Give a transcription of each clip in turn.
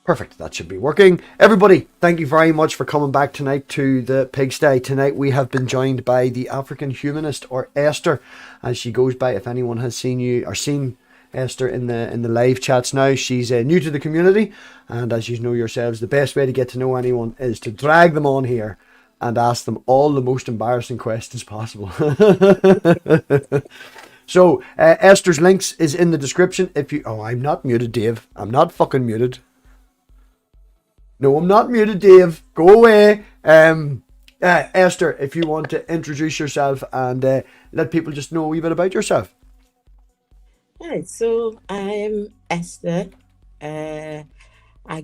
Perfect. That should be working. Everybody, thank you very much for coming back tonight to the PigSty. Tonight we have been joined by the African Humanist, or Esther, as she goes by. If anyone has seen you or seen Esther in the live chats now, she's new to the community, and as you know yourselves, the best way to get to know anyone is to drag them on here and ask them all the most embarrassing questions possible. So Esther's links is in the description. If you, oh, I'm not muted, Dave. I'm not fucking muted. No, I'm not muted, Dave. Go away. Esther, if you want to introduce yourself and let people just know a wee bit about yourself. Hi, so I'm Esther. I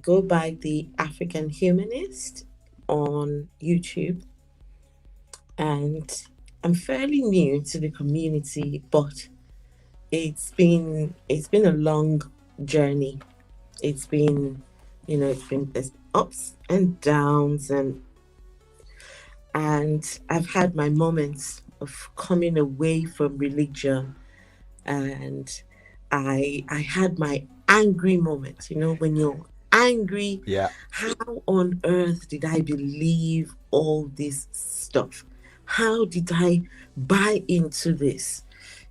go by the African Humanist on YouTube, and I'm fairly new to the community, but it's been a long journey. It's been, there's ups and downs, and I've had my moments of coming away from religion, and I had my angry moments. When you're angry, Yeah. how on earth did I believe all this stuff? How did I buy into this?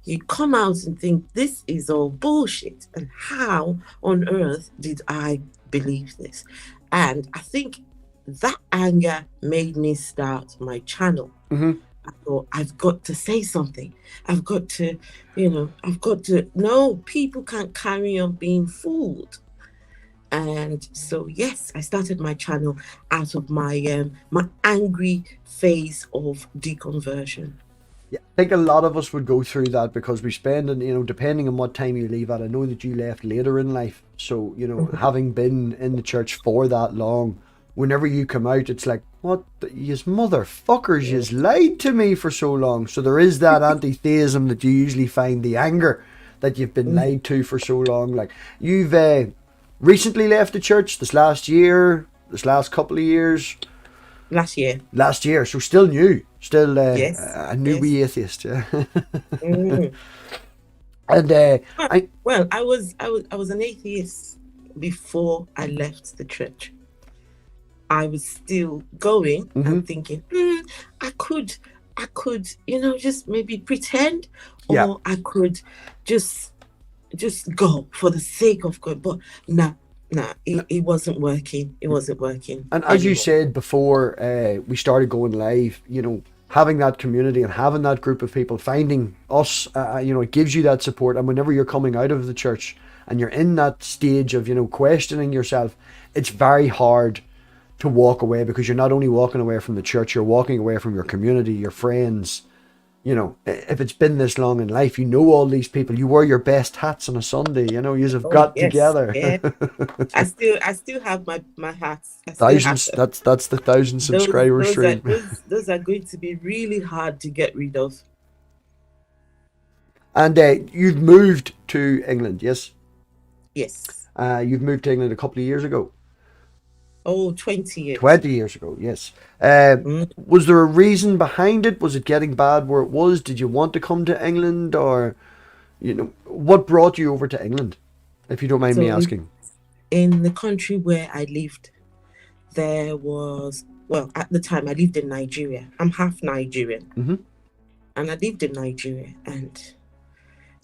You come out and think this is all bullshit, and how on earth did I believe this? And I think that anger made me start my channel. Mm-hmm. I thought, I've got to say something. I've got to, no, people can't carry on being fooled. And so, yes, I started my channel out of my my angry phase of deconversion. Yeah, I think a lot of us would go through that because we spend, depending on what time you leave at. I know that you left later in life, so having been in the church for that long, whenever you come out, it's like, what, yous motherfuckers, yous lied to me for so long. So there is that anti-theism that you usually find, the anger that you've been lied to for so long. Like, you've recently left the church this last couple of years. Last year, so still new, still Yes, a newbie atheist. Yeah. And I was an atheist before I left the church. I was still going and thinking, I could, just maybe pretend, or I could just go for the sake of God. But no, it wasn't working. It wasn't working. And as you said before, we started going live, having that community and having that group of people, finding us, it gives you that support. And whenever you're coming out of the church and you're in that stage of, questioning yourself, it's very hard to walk away, because you're not only walking away from the church, you're walking away from your community, your friends. If it's been this long in life, all these people, you wear your best hats on a Sunday, you've got together. Yeah. I still have my hats. Thousands, that's the 1,000 subscriber stream. Those are going to be really hard to get rid of. And you've moved to England, yes? Yes. You've moved to England a couple of years ago. 20 years. 20 years ago, yes. Was there a reason behind it? Was it getting bad where it was? Did you want to come to England, or, what brought you over to England, if you don't mind me asking? In the country where I lived, there was, at the time I lived in Nigeria. I'm half Nigerian. And I lived in Nigeria, and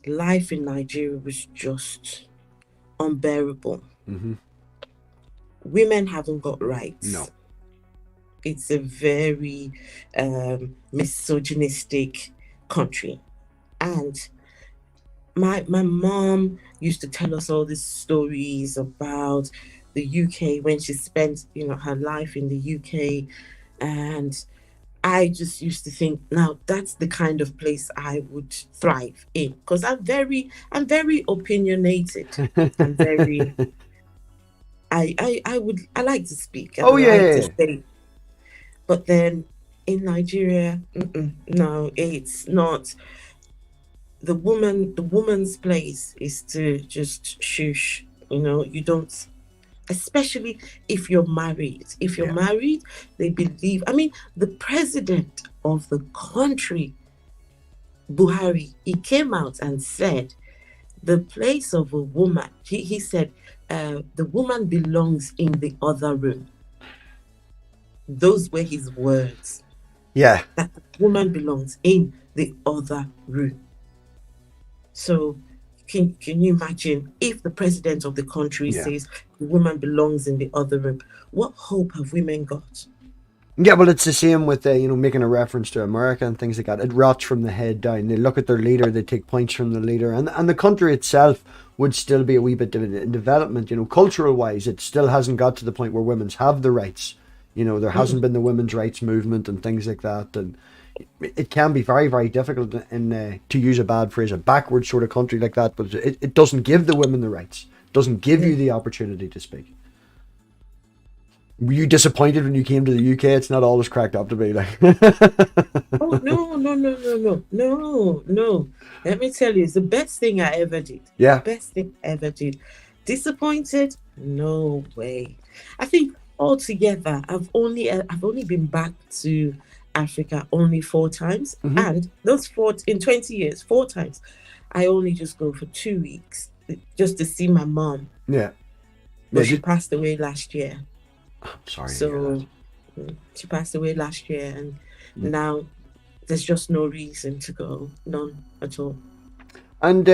life in Nigeria was just unbearable. Women haven't got rights. No. It's a very misogynistic country. And my mom used to tell us all these stories about the UK when she spent, her life in the UK. And I just used to think, now that's the kind of place I would thrive in, because I'm very opinionated. I'm very I like to speak. I like to say. But then in Nigeria, no, it's not. The woman's place is to just shush. You don't, especially if you're married. If you're married, they believe. I mean, the president of the country, Buhari, he came out and said, the place of a woman, he said, the woman belongs in the other room. Those were his words. Yeah. That the woman belongs in the other room. So can you imagine if the president of the country says the woman belongs in the other room? What hope have women got? Yeah, well, it's the same with making a reference to America and things like that. It rots from the head down. They look at their leader, they take points from the leader, and the country itself would still be a wee bit in development. Cultural wise, it still hasn't got to the point where women's have the rights. There hasn't been the women's rights movement and things like that, and it can be very, very difficult in to use a bad phrase, a backward sort of country like that. But it doesn't give the women the rights. It doesn't give you the opportunity to speak. Were you disappointed when you came to the UK? It's not always cracked up to be like. Oh no. Let me tell you, it's the best thing I ever did. Yeah. The best thing I ever did. Disappointed? No way. I think altogether, I've only been back to Africa only 4 times, and those 4 in 20 years, 4 times. I only just go for 2 weeks just to see my mom. Yeah. But she passed away last year. Sorry. So she passed away last year, and now there's just no reason to go, none at all. And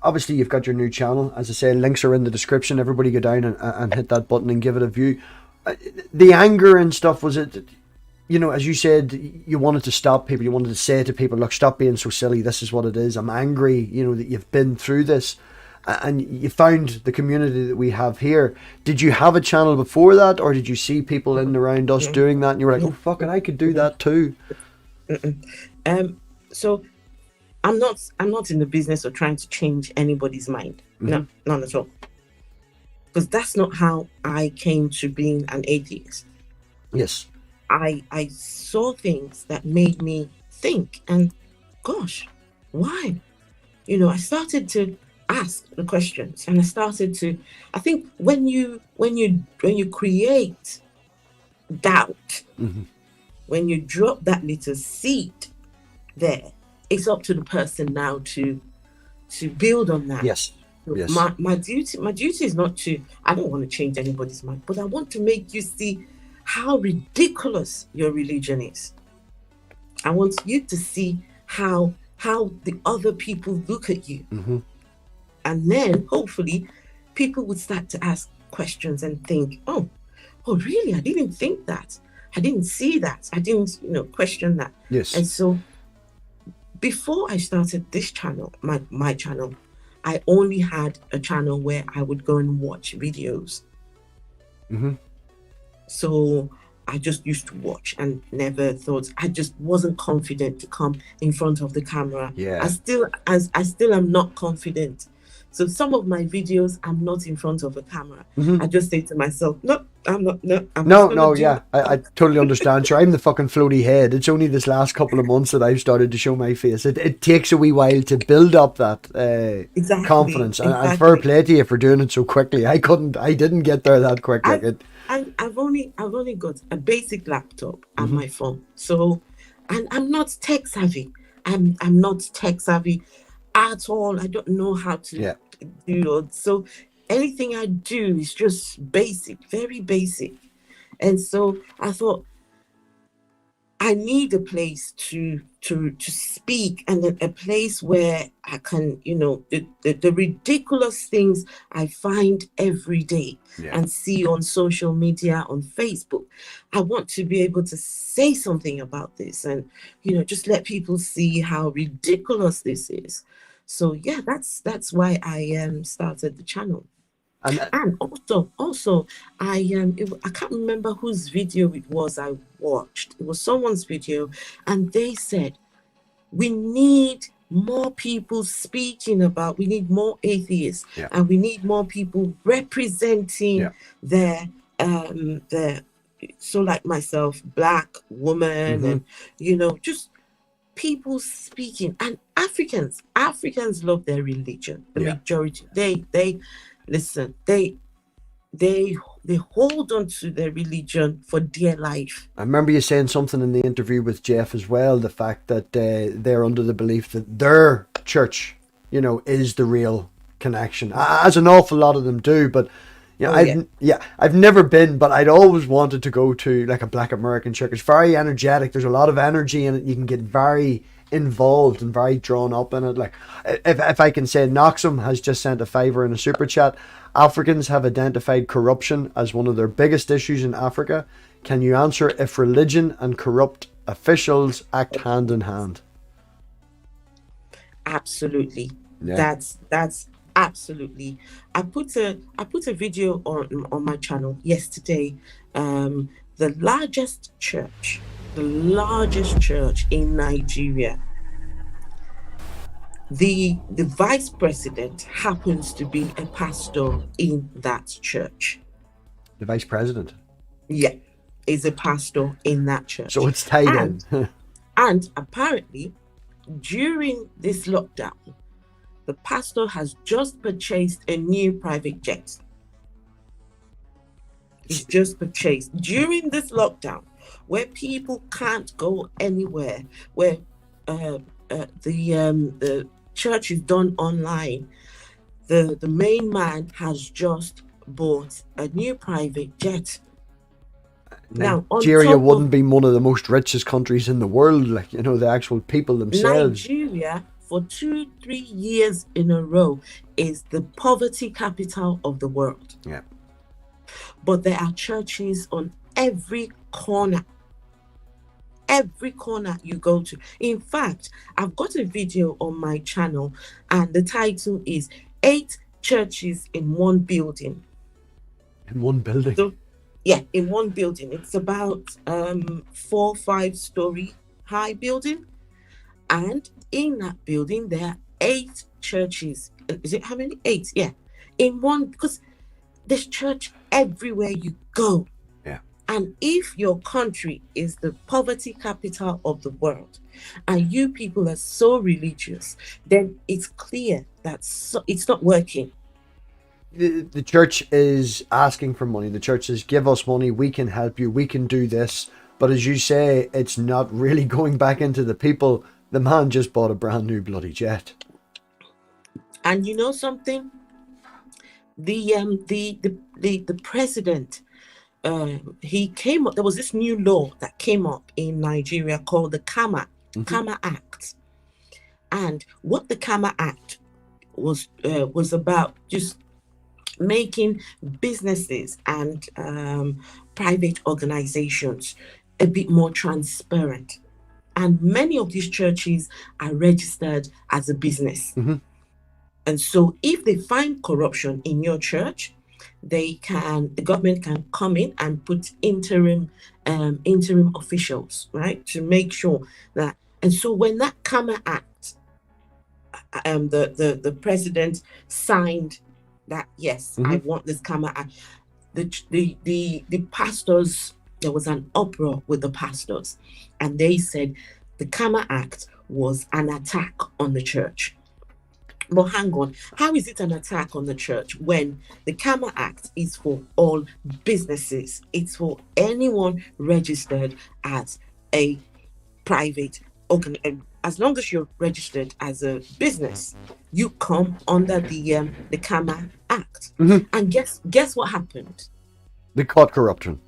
obviously you've got your new channel. As I say, links are in the description. Everybody go down and hit that button and give it a view. The anger and stuff, was it, as you said, you wanted to stop people. You wanted to say to people, look, stop being so silly. This is what it is. I'm angry, that you've been through this. And you found the community that we have here. Did you have a channel before that, or did you see people in and around us doing that, and you were like, "Oh fuck it, I could do that too"? So, I'm not in the business of trying to change anybody's mind. No, none at all. Because that's not how I came to being an atheist. Yes. I saw things that made me think, and gosh, why? I started to ask the questions, and I think when you create doubt, when you drop that little seed there, it's up to the person now to build on that. Yes. My duty is not to, I don't want to change anybody's mind, but I want to make you see how ridiculous your religion is. I want you to see how the other people look at you. And then hopefully people would start to ask questions and think, oh really? I didn't think that. I didn't see that. I didn't, question that. Yes. And so before I started this channel, my channel, I only had a channel where I would go and watch videos. So I just used to watch and never thought, I just wasn't confident to come in front of the camera. Yeah. I still am not confident. So some of my videos, I'm not in front of a camera. I just say to myself, no, I'm not. No, I totally understand. Sure, I'm the fucking floaty head. It's only this last couple of months that I've started to show my face. It takes a wee while to build up that confidence. And fair play to you for doing it so quickly. I didn't get there that quick. I've only got a basic laptop and my phone. So, and I'm not tech savvy. I'm not tech savvy at all. I don't know how to do it. So anything I do is just basic, very basic. And so I thought, I need a place to speak, and a place where I can, the ridiculous things I find every day and see on social media, on Facebook. I want to be able to say something about this and, just let people see how ridiculous this is. So yeah, that's why I started the channel. And also, I can't remember whose video it was I watched. It was someone's video, and they said, we need more people speaking about, we need more atheists, and we need more people representing their so like myself, Black woman, and just people speaking. And Africans love their religion. The majority, they listen, they hold on to their religion for dear life. I remember you saying something in the interview with Jeff as well, the fact that they're under the belief that their church, is the real connection, as an awful lot of them do. But you know, Oh, yeah. I've never been, but I'd always wanted to go to like a Black American church. It's very energetic. There's a lot of energy in it. You can get very involved and very drawn up in it. Like, if I can say, Noxum has just sent a $5 in a super chat. Africans have identified corruption as one of their biggest issues in Africa. Can you answer if religion and corrupt officials act hand in hand? Absolutely. Yeah. That's absolutely. I put a video on my channel yesterday. The largest church in Nigeria. The vice president happens to be a pastor in that church. The vice president. Yeah, is a pastor in that church. So it's tied and, in. and apparently, during this lockdown, the pastor has just purchased a new private jet. He's just purchased during this lockdown, where people can't go anywhere, where the church is done online. The main man has just bought a new private jet. Now, Nigeria wouldn't be one of the most richest countries in the world, like, you know, the actual people themselves. Nigeria, for 2-3 years in a row, is the poverty capital of the world. Yeah. But there are churches on every corner. Every corner you go to. In fact, I've got a video on my channel, and the title is 8 churches in one building. In one building? So, yeah, in one building. It's about 4-5 story high building. And in that building, there are 8 churches. Is it how many? 8, yeah. In one, because there's church everywhere you go. Yeah. And if your country is the poverty capital of the world, and you people are so religious, then it's clear that it's not working. The church is asking for money. The church says, give us money, we can help you, we can do this. But as you say, it's not really going back into the people. The man just bought a brand new bloody jet. And you know something? The president, he came up. There was this new law that came up in Nigeria called the Kama Act, and what the Kama Act was about, just making businesses and private organizations a bit more transparent. And many of these churches are registered as a business. Mm-hmm. And so if they find corruption in your church, the government can come in and put interim officials, right, to make sure that. And so when that Kama Act, the president signed that, yes, I want this Kama Act, the pastors, there was an uproar with the pastors, and they said the Kama Act was an attack on the church. But hang on, how is it an attack on the church when the Kama Act is for all businesses? It's for anyone registered as a private organ. As long as you're registered as a business, you come under the Kama Act. Mm-hmm. And guess what happened? They caught corruption.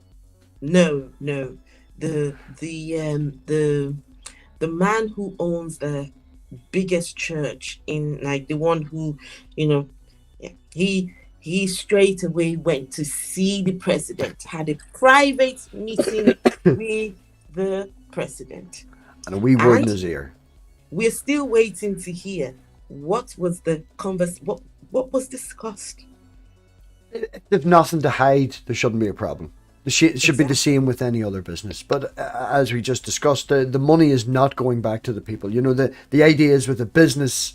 No. The man who owns the biggest church in, like, the one who, he straight away went to see the president, had a private meeting with the president, and a wee word in his ear. We're still waiting to hear what was the what was discussed. If they've nothing to hide, there shouldn't be a problem. It should be the same with any other business. But as we just discussed, the money is not going back to the people. You know, the idea is with a business,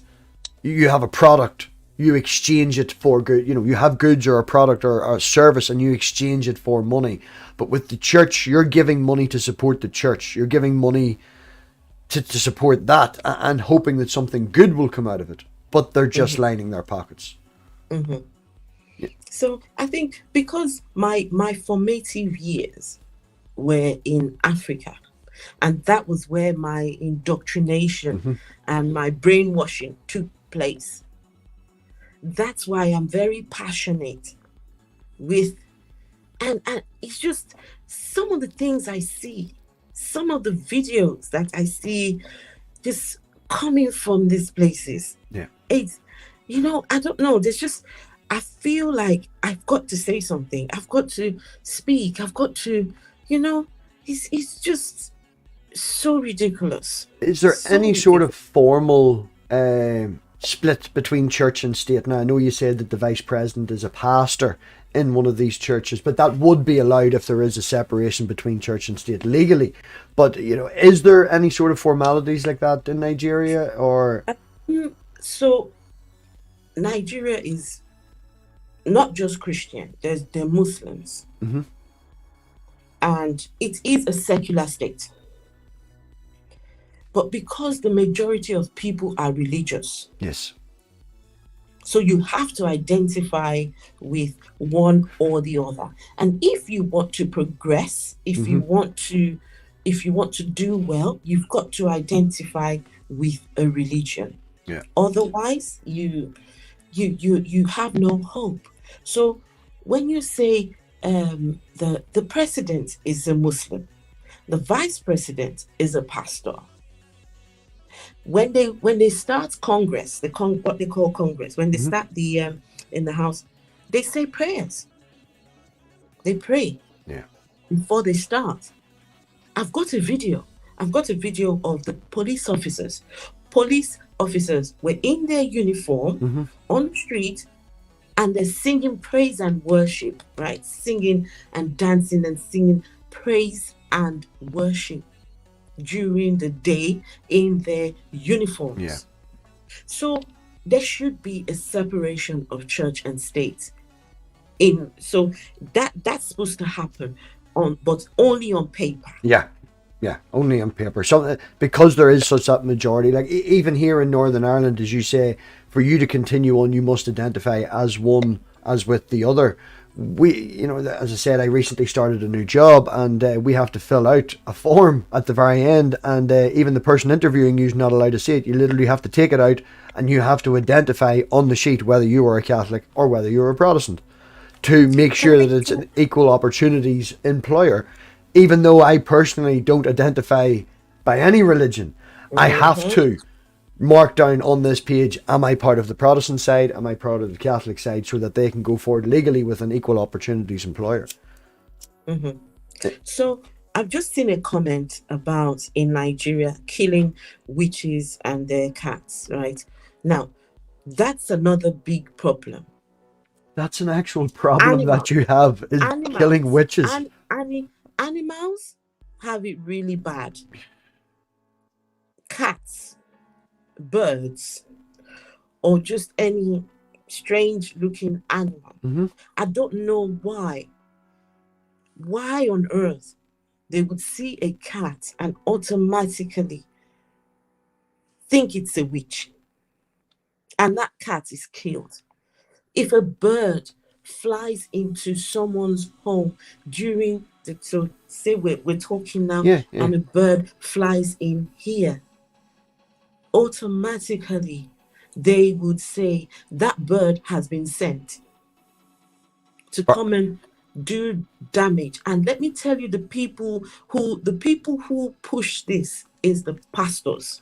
you have a product, you exchange it for good. You know, you have goods or a product or a service, and you exchange it for money. But with the church, you're giving money to support the church. You're giving money to support that and hoping that something good will come out of it. But they're just lining their pockets. Mm-hmm. So I think because my formative years were in Africa, and that was where my indoctrination and my brainwashing took place. That's why I'm very passionate with, and it's just some of the things I see, some of the videos that I see just coming from these places. Yeah. It's, I don't know. There's just, I feel like I've got to say something. I've got to speak. I've got to, it's just so ridiculous. Is there So any sort of ridiculous. formal split between church and state? Now, I know you said that the vice president is a pastor in one of these churches, but that would be allowed if there is a separation between church and state legally. But, is there any sort of formalities like that in Nigeria, or? So Nigeria is not just Christian. They're Muslims, Mm-hmm. and it is a secular state. But because the majority of people are religious, Yes. so you have to identify with one or the other. And if you want to progress, if you want to do well, you've got to identify with a religion. Yeah. Otherwise, you have no hope. So when you say the president is a Muslim, the vice president is a pastor. When they start Congress, what they call Congress, when they start the in the House, they say prayers. They pray Yeah. before they start. I've got a video of the police officers. Police officers were in their uniform on the street, and they're singing praise and worship, right? Singing and dancing and singing praise and worship during the day in their uniforms. Yeah. So there should be a separation of church and state. So that's supposed to happen but only on paper. Yeah. Yeah, only on paper. So because there is such that majority, like even here in Northern Ireland, as you say, for you to continue on, you must identify as one as with the other. We, as I said, I recently started a new job, and we have to fill out a form at the very end, and even the person interviewing you is not allowed to see it. You literally have to take it out, and you have to identify on the sheet whether you are a Catholic or whether you're a Protestant, to make sure that it's an equal opportunities employer. Even though I personally don't identify by any religion, I have to mark down on this page, am I part of the Protestant side, am I part of the Catholic side, so that they can go forward legally with an equal opportunities employer. So I've just seen a comment about in Nigeria killing witches and their cats, right? Now, that's another big problem. That's an actual problem that you have, is killing witches. Animals have it really bad. Cats, birds, or just any strange looking animal. I don't know why on earth they would see a cat and automatically think it's a witch, and that cat is killed. If a bird flies into someone's home during so say we're talking now, and a bird flies in here, automatically they would say that bird has been sent to come and do damage. And let me tell you, the people who push this is the pastors.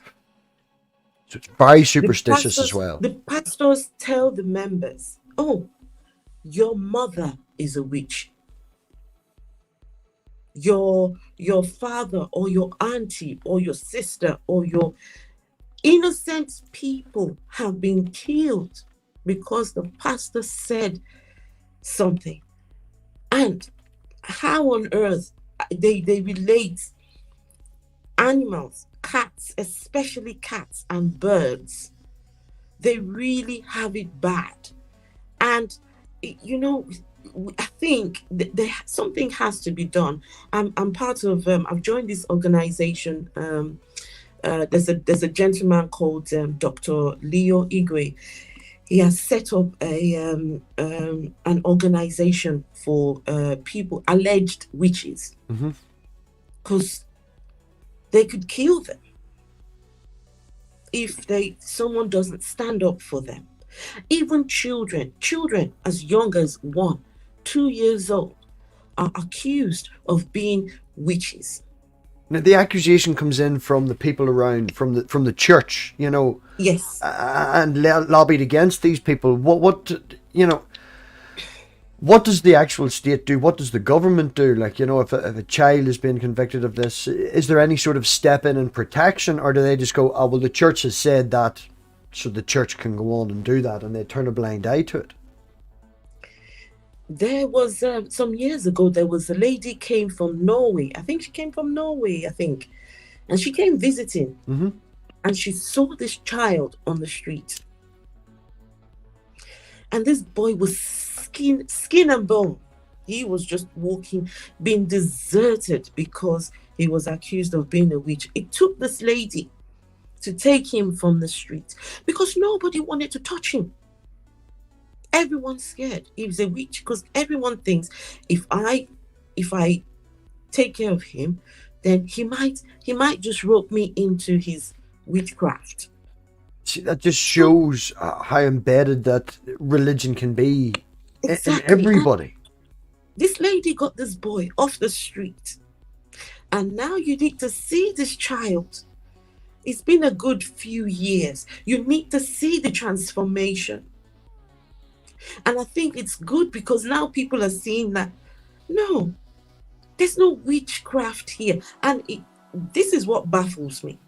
So it's very superstitious as well. The pastors tell the members, oh, your mother is a witch. Your father or your auntie or your sister or your innocent people have been killed because the pastor said something. And how on earth they relate animals, cats, especially cats and birds, they really have it bad. And I think something has to be done. I'm part of. I've joined this organization. There's a gentleman called Dr. Leo Igwe. He has set up an organization for people alleged witches, because they could kill them if someone doesn't stand up for them. Even children as young as 1, 2 years old are accused of being witches. Now, the accusation comes in from the people around, from the church, Yes. and lobbied against these people. What does the actual state do? What does the government do? Like, if a child is being convicted of this, is there any sort of step in and protection, or do they just go, oh, well, the church has said that, so the church can go on and do that, and they turn a blind eye to it? There was some years ago, there was a lady came from Norway. I think she came from Norway, and she came visiting, and she saw this child on the street. And this boy was skin and bone. He was just walking, being deserted because he was accused of being a witch. It took this lady to take him from the street because nobody wanted to touch him. Everyone's scared he was a witch because everyone thinks if I take care of him, then he might just rope me into his witchcraft. See, that just shows how embedded that religion can be in everybody. This lady got this boy off the street, and now you need to see this child. It's been a good few years. You need to see the transformation. And I think it's good because now people are seeing that, no, there's no witchcraft here. And this is what baffles me.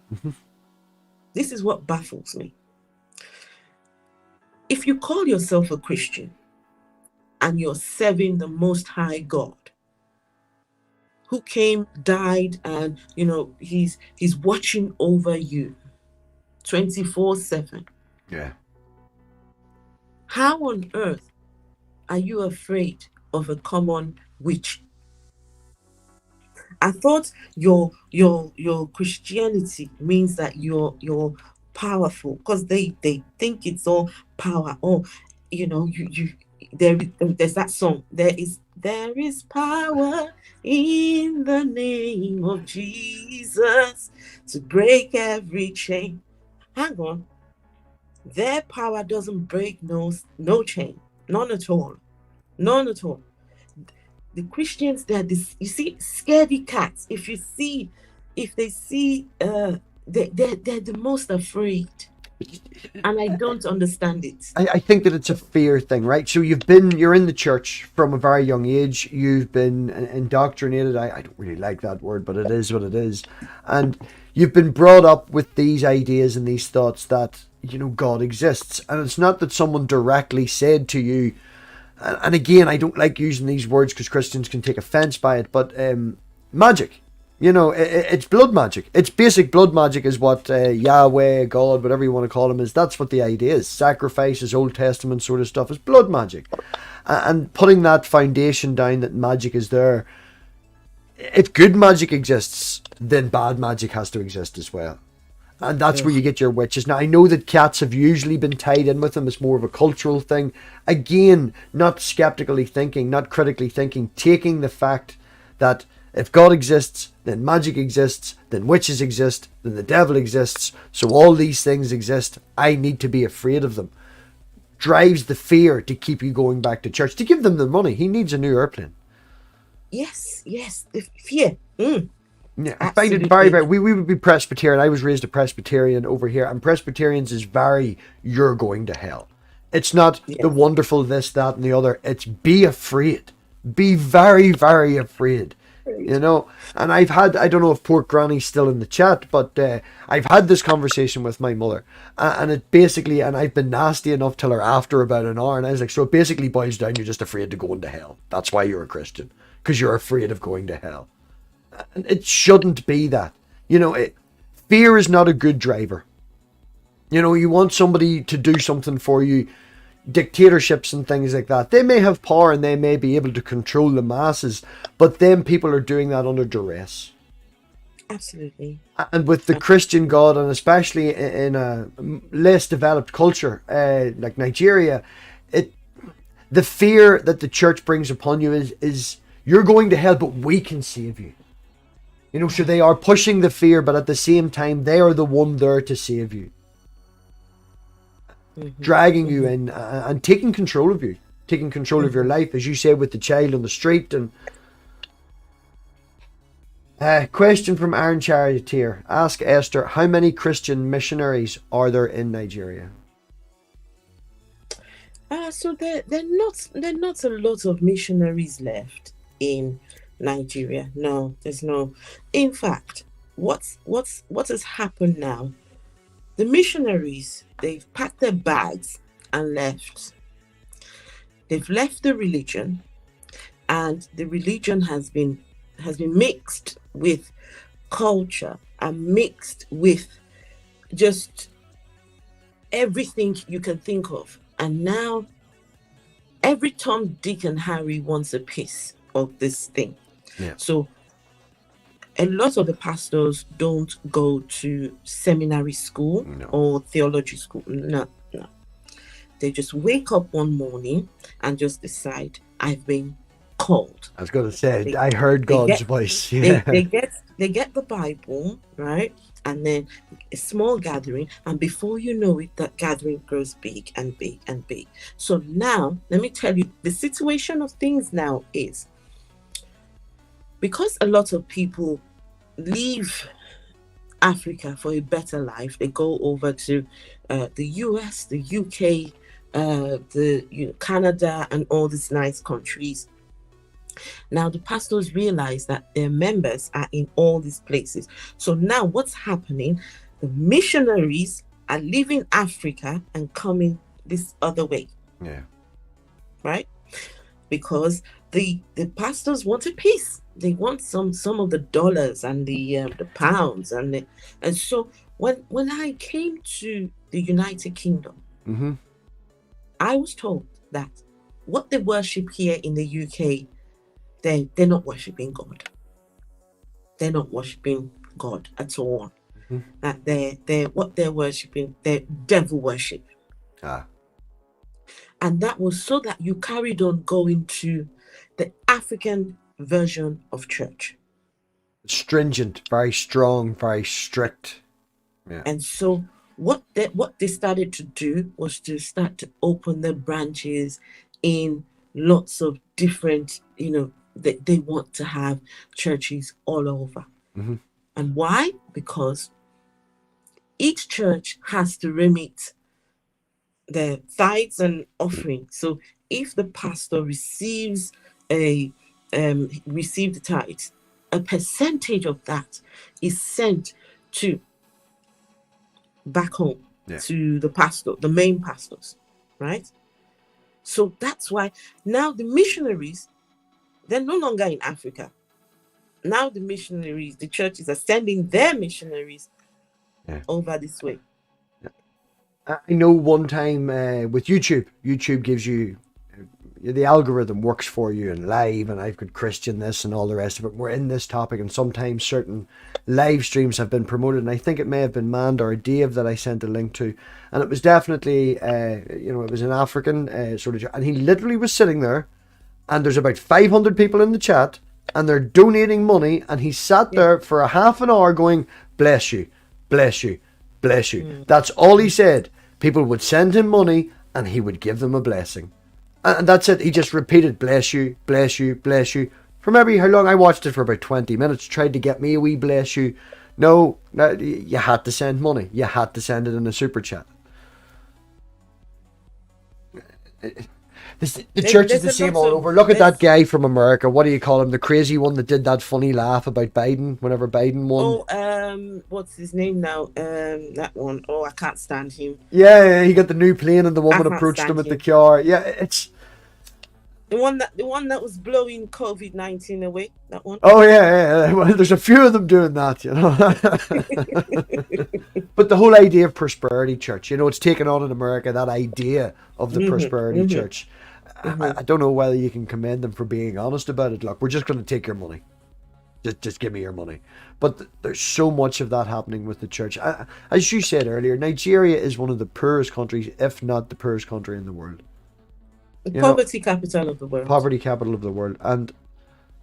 This is what baffles me. If you call yourself a Christian and you're serving the Most High God, who came, died, and he's watching over you 24/7. Yeah. How on earth are you afraid of a common witch? I thought your Christianity means that you're powerful because they think it's all power. Oh, there's that song. There is power in the name of Jesus to break every chain. Hang on. Their power doesn't break no chain. None at all. None at all. The Christians, they're this, you see, scaredy cats. If they see, they're the most afraid. And I don't understand it. I think that it's a fear thing, right? So you're in the church from a very young age. You've been indoctrinated. I don't really like that word, but it is what it is. And you've been brought up with these ideas and these thoughts that, God exists. And it's not that someone directly said to you, and again, I don't like using these words because Christians can take offense by it, but magic. It's blood magic. It's basic blood magic is what Yahweh, God, whatever you want to call him is. That's what the idea is. Sacrifices, Old Testament sort of stuff is blood magic. And putting that foundation down that magic is there. If good magic exists, then bad magic has to exist as well. And that's where you get your witches. Now, I know that cats have usually been tied in with them. It's more of a cultural thing. Again, not skeptically thinking, not critically thinking, taking the fact that if God exists, then magic exists, then witches exist, then the devil exists. So all these things exist. I need to be afraid of them. Drives the fear to keep you going back to church, to give them the money. He needs a new airplane. Yes, the fear. Yeah, I find it very, very. We would be Presbyterian. I was raised a Presbyterian over here, and Presbyterians is very, you're going to hell. It's not the wonderful this, that, and the other. It's be afraid. Be very, very afraid. And I've had, I don't know if poor Granny's still in the chat, but I've had this conversation with my mother, and it basically, and I've been nasty enough till her after about an hour, and I was like, so it basically boils down, you're just afraid to go into hell. That's why you're a Christian, because you're afraid of going to hell. And it shouldn't be that. Fear is not a good driver. You want somebody to do something for you. Dictatorships and things like that, they may have power and they may be able to control the masses, but then people are doing that under duress. Absolutely. And with the Christian God, and especially in a less developed culture like Nigeria, the fear that the church brings upon you is you're going to hell, but we can save you. So they are pushing the fear, but at the same time, they are the one there to save you. dragging you in and taking control of you, taking control of your life, as you said, with the child on the street. And question from Aaron Charioteer. Ask Esther, how many Christian missionaries are there in Nigeria? So there are not a lot of missionaries left in Nigeria. No, there's no. In fact, what has happened now? The missionaries, they've packed their bags and left. They've left the religion, and the religion has been mixed with culture and mixed with just everything you can think of. And now every Tom, Dick, and Harry wants a piece of this thing. Yeah. So a lot of the pastors don't go to seminary school or theology school. No. They just wake up one morning and just decide, I've been called. I was going to say, I heard God's voice. Yeah. They get the Bible, right? And then a small gathering, and before you know it, that gathering grows big and big and big. So now, let me tell you, the situation of things now is, because a lot of people leave Africa for a better life, they go over to the US, the UK, Canada, and all these nice countries. Now the pastors realize that their members are in all these places. So now what's happening? The missionaries are leaving Africa and coming this other way. Yeah. Right? Because the pastors want a piece. They want some of the dollars and the pounds and so when I came to the United Kingdom, I was told that what they worship here in the UK, they're not worshiping God. They're not worshiping God at all. That they're what they're worshiping, they're devil worship. And that was so that you carried on going to the African version of church. Stringent, very strong, very strict. Yeah. And so what they started to do was to start to open their branches in lots of different, they want to have churches all over. And why? Because each church has to remit the tithes and offering. So if the pastor receives the tithes, a percentage of that is sent to back home to the pastor, the main pastors, right? So that's why now the missionaries, they're no longer in Africa. Now the missionaries, the churches are sending their missionaries over this way. I know one time with YouTube gives you, the algorithm works for you in live, and I've got Christian this and all the rest of it. We're in this topic, and sometimes certain live streams have been promoted, and I think it may have been Mand or Dave that I sent a link to, and it was definitely, it was an African sort of, and he literally was sitting there, and there's about 500 people in the chat, and they're donating money, and he sat there for a half an hour going, bless you, bless you, bless you. That's all he said. People would send him money, and he would give them a blessing. And that's it. He just repeated, bless you, bless you, bless you. For maybe how long? I watched it for about 20 minutes. Tried to get me a wee bless you. No, you had to send money. You had to send it in a super chat. The church is the same all over. Look at that guy from America. What do you call him? The crazy one that did that funny laugh about Biden whenever Biden won. Oh, what's his name now? That one. Oh, I can't stand him. Yeah, he got the new plane and the woman approached him at the car. Yeah, it's the one that was blowing COVID-19 away. That one. Oh yeah. Well, there's a few of them doing that, But the whole idea of prosperity church, it's taken on in America, that idea of the prosperity church. I don't know whether you can commend them for being honest about it. Look, we're just going to take your money. Just give me your money. But there's so much of that happening with the church. As you said earlier, Nigeria is one of the poorest countries, if not the poorest country in the world. The poverty capital of the world. Poverty capital of the world. And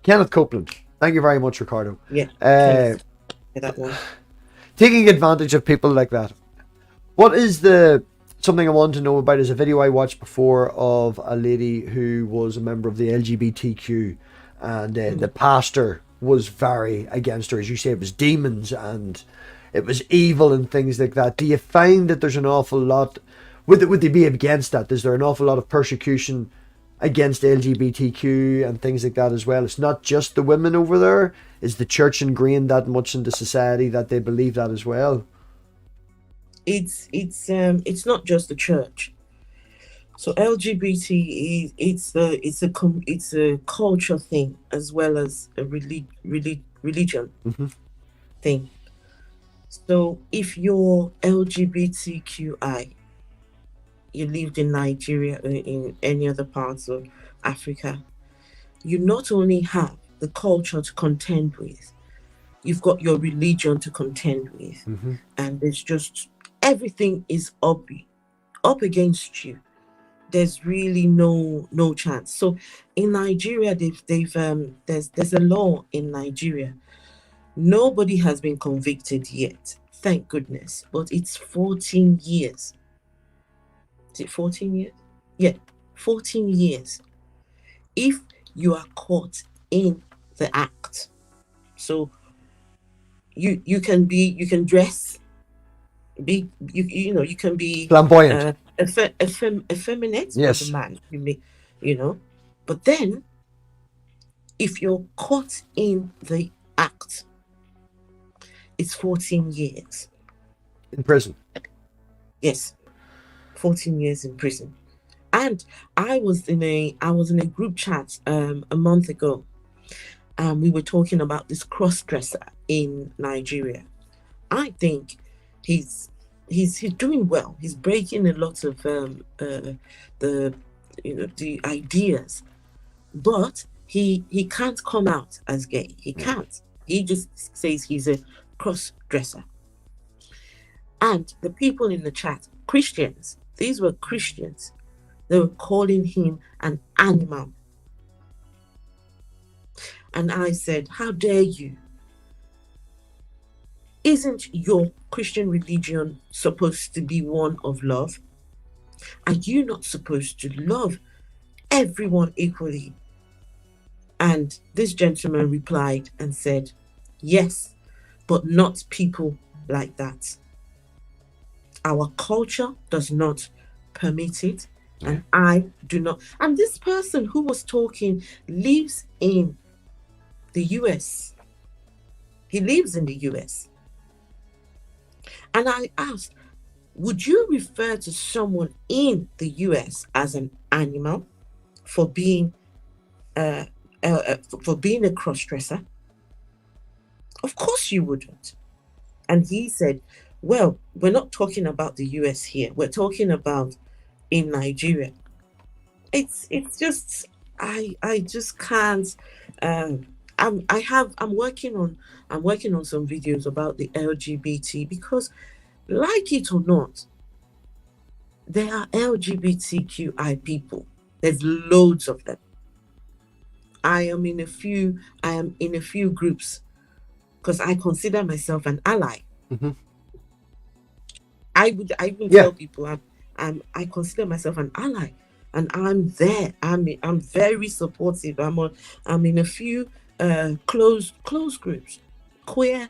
Kenneth Copeland, thank you very much, Ricardo. Yeah. That one. Taking advantage of people like that. What is the something I wanted to know about is a video I watched before of a lady who was a member of the LGBTQ, and the pastor was very against her. As you say, it was demons and it was evil and things like that. Do you find that there's an awful lot, would they be against that? Is there an awful lot of persecution against LGBTQ and things like that as well? It's not just the women over there. Is the church ingrained that much into society that they believe that as well? It's not just the church. So LGBT it's a culture thing as well as a religion thing. So if you're LGBTQI, you lived in Nigeria or in any other parts of Africa, you not only have the culture to contend with, you've got your religion to contend with, and there's just everything is up against you. There's really no chance. So in Nigeria, there's a law in Nigeria. Nobody has been convicted yet, thank goodness. But it's 14 years. Is it 14 years? Yeah, 14 years. If you are caught in the act, so you can dress, you can be flamboyant, effeminate, yes, as a man, but then if you're caught in the act, it's 14 years in prison. Yes, 14 years in prison. And I was in a group chat a month ago, and we were talking about this cross-dresser in Nigeria. I think he's doing well. He's breaking a lot of the ideas, but he can't come out as gay. He can't. He just says he's a cross-dresser. And the people in the chat, Christians, these were Christians, they were calling him an animal. And I said, how dare you? Isn't your Christian religion supposed to be one of love? Are you not supposed to love everyone equally? And this gentleman replied and said, yes, but not people like that. Our culture does not permit it, and I do not. And this person who was talking lives in the US. He lives in the US. And I asked, would you refer to someone in the US as an animal for being a cross-dresser? Of course you wouldn't. And he said, well, we're not talking about the US here. We're talking about in Nigeria. It's just I just can't. I'm working on some videos about the LGBT, because, like it or not, there are LGBTQI people. There's loads of them. I am in a few groups because I consider myself an ally. I even tell people I consider myself an ally, and I'm there. I'm very supportive. I'm in a few closed groups. Queer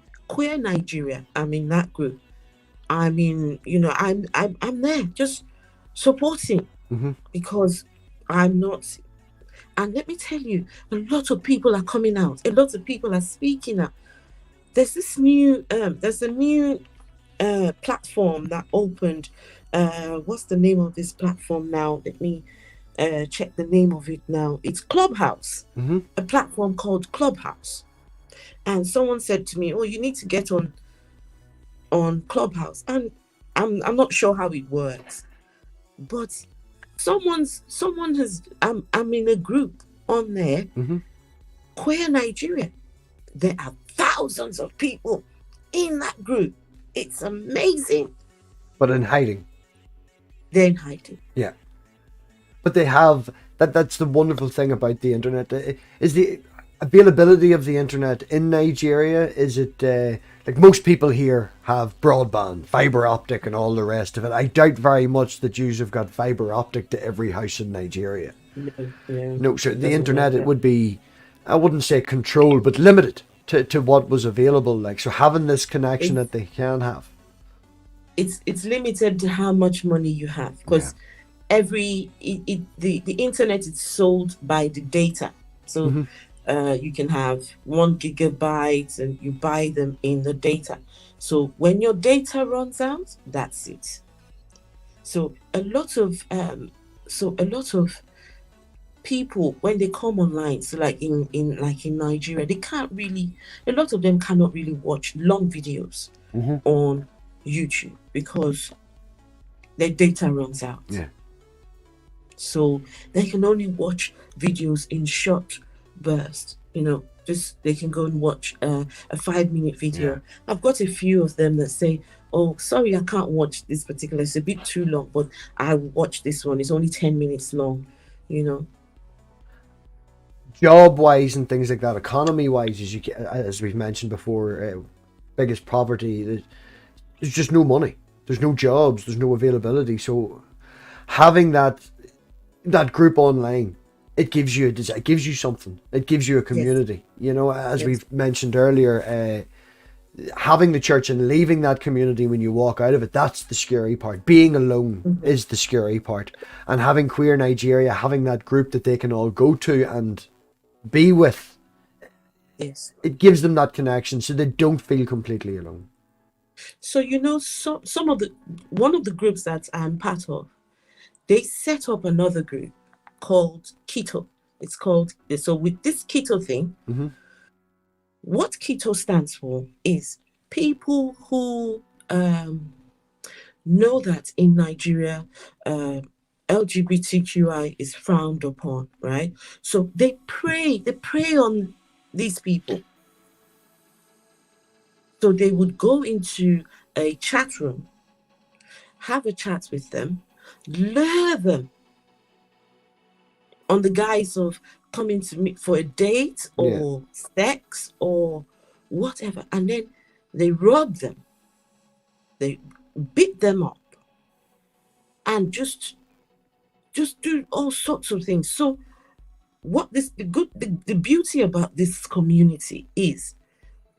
Nigeria, I'm in that group. I'm there just supporting, because I'm not. And let me tell you, a lot of people are coming out. A lot of people are speaking out. There's a new platform that opened. What's the name of this platform now? Let me check the name of it now. It's Clubhouse, a platform called Clubhouse. And someone said to me, "Oh, you need to get on Clubhouse." And I'm not sure how it works, but someone has. I'm in a group on there, Queer Nigeria. There are thousands of people in that group. It's amazing. But in hiding. They're in hiding. Yeah. But they have that's the wonderful thing about the internet. availability of the internet in Nigeria, is it like most people here have broadband, fiber optic, and all the rest of it? I doubt very much that Jews have got fiber optic to every house in Nigeria. No, yeah, No, so the doesn't work internet, it that. would be, I wouldn't say controlled, but limited to what was available. Like, so having this connection It's that they can have. it's limited to how much money you have, Yeah. because the internet is sold by the data. So Hmm. you can have 1 gigabyte and you buy them in the data. So when your data runs out, that's it. So a lot of people, when they come online, so like in Nigeria, they can't really, a lot of them cannot really watch long videos Hmm. on YouTube because their data runs out. Yeah. So they can only watch videos in short bursts. Just they can go and watch a 5 minute Yeah. video. I've got a few of them that say, "Oh, sorry, I can't watch this particular. It's a bit too long, but I will watch this one. It's only 10 minutes long." You know. Job wise and things like that, economy wise, as we've mentioned before, biggest poverty. There's just no money. There's no jobs. There's no availability. So having that group online, it gives you something. It gives you a Yes. community. You know, as Yes. we've mentioned earlier, having the church and leaving that community when you walk out of it, that's the scary part. Being alone Mhm. is the scary part. And having Queer Nigeria, having that group that they can all go to and be with, Yes. it gives them that connection so they don't feel completely alone. So some of the one of the groups that I'm part of, they set up another group called Keto. It's called so with this Keto thing, Hmm. what Keto stands for is people who know that in Nigeria, LGBTQI is frowned upon, right? So they prey on these people. So they would go into a chat room, have a chat with them, lure them on the guise of coming to meet for a date Yeah. or sex or whatever, and then they rob them, they beat them up, and just do all sorts of things. So what this the beauty about this community is,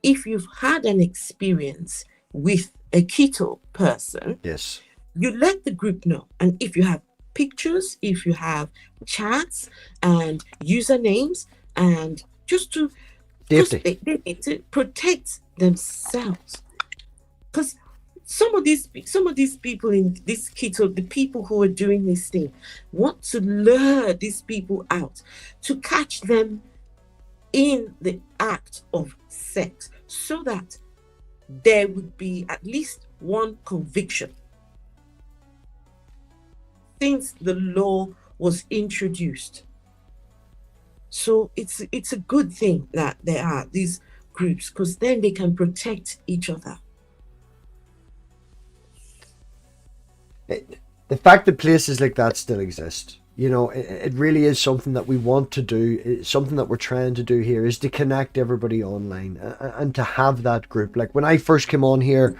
if you've had an experience with a keto person, Yes. you let the group know. And if you have pictures, if you have chats and usernames, and just to, because Safety. they need to protect themselves. Because some of these people in this keto, the people who are doing this thing, want to lure these people out to catch them in the act of sex, so that there would be at least one conviction since the law was introduced. So it's a good thing that there are these groups, because then they can protect each other. The fact that places like that still exist, you know, it really is something that we want to do. It's something that we're trying to do here, is to connect everybody online and to have that group. Like when I first came on here,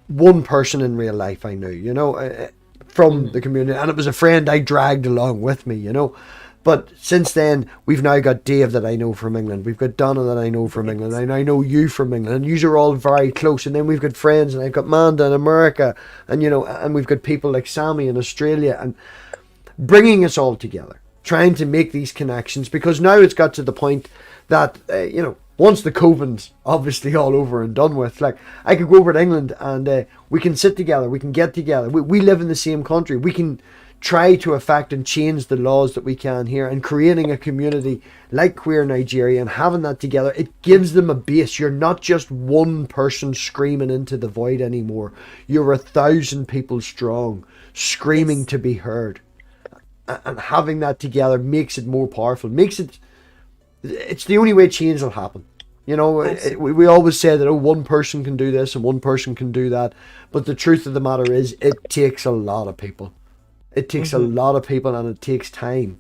one person in real life I knew, you know, from the Mm. community, and it was a friend I dragged along with me, you know. But since then, we've now got Dave that I know from England. We've got Donna that I know from England. Yes. And I know you from England. And you are all very close. And then we've got friends, and I've got Manda in America. And, you know, and we've got people like Sammy in Australia. And bringing us all together, trying to make these connections. Because now it's got to the point that, you know, once the COVID's obviously all over and done with, like, I could go over to England and we can sit together. We can get together. We live in the same country. We can try to affect and change the laws that we can here, and creating a community like Queer Nigeria and having that together, it gives them a base. You're not just one person screaming into the void anymore. You're 1,000 people strong, screaming Yes. to be heard. And having that together makes it more powerful, makes it, it's the only way change will happen. You know, Absolutely. we always say that, oh, one person can do this and one person can do that. But the truth of the matter is, it takes a lot of people. It takes a Mm-hmm. lot of people, and it takes time.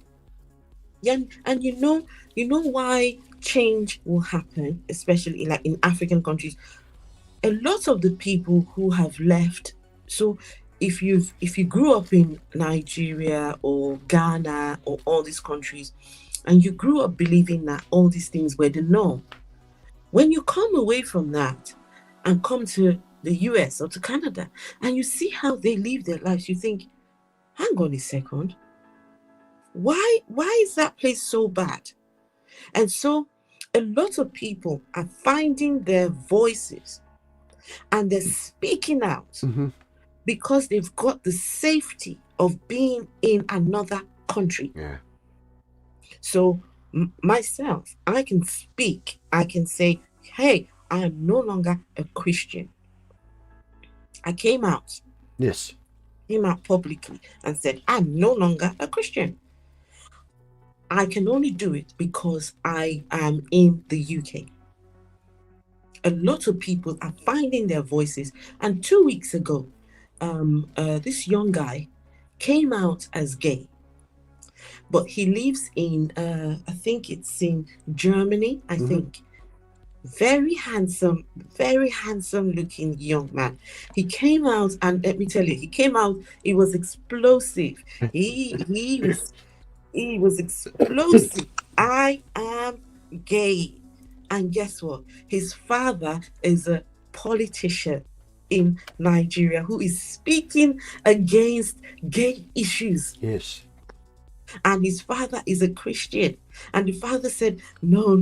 Yeah, and you know why change will happen, especially like in African countries, a lot of the people who have left. So if you grew up in Nigeria or Ghana or all these countries, and you grew up believing that all these things were the norm, when you come away from that and come to the US or to Canada and you see how they live their lives, you think, hang on a second, why is that place so bad? And so a lot of people are finding their voices and they're speaking out because they've got the safety of being in another country. Yeah. So myself, I can speak, I can say, hey, I am no longer a Christian. I came out publicly and said, I'm no longer a Christian. I can only do it because I am in the UK. A lot of people are finding their voices. And 2 weeks ago, this young guy came out as gay. But he lives in, I think it's in Germany, I think. Very handsome looking young man. He came out, and let me tell you, he was explosive. He was explosive. I am gay. And guess what? His father is a politician in Nigeria who is speaking against gay issues. Yes. And his father is a Christian. And the father said, no.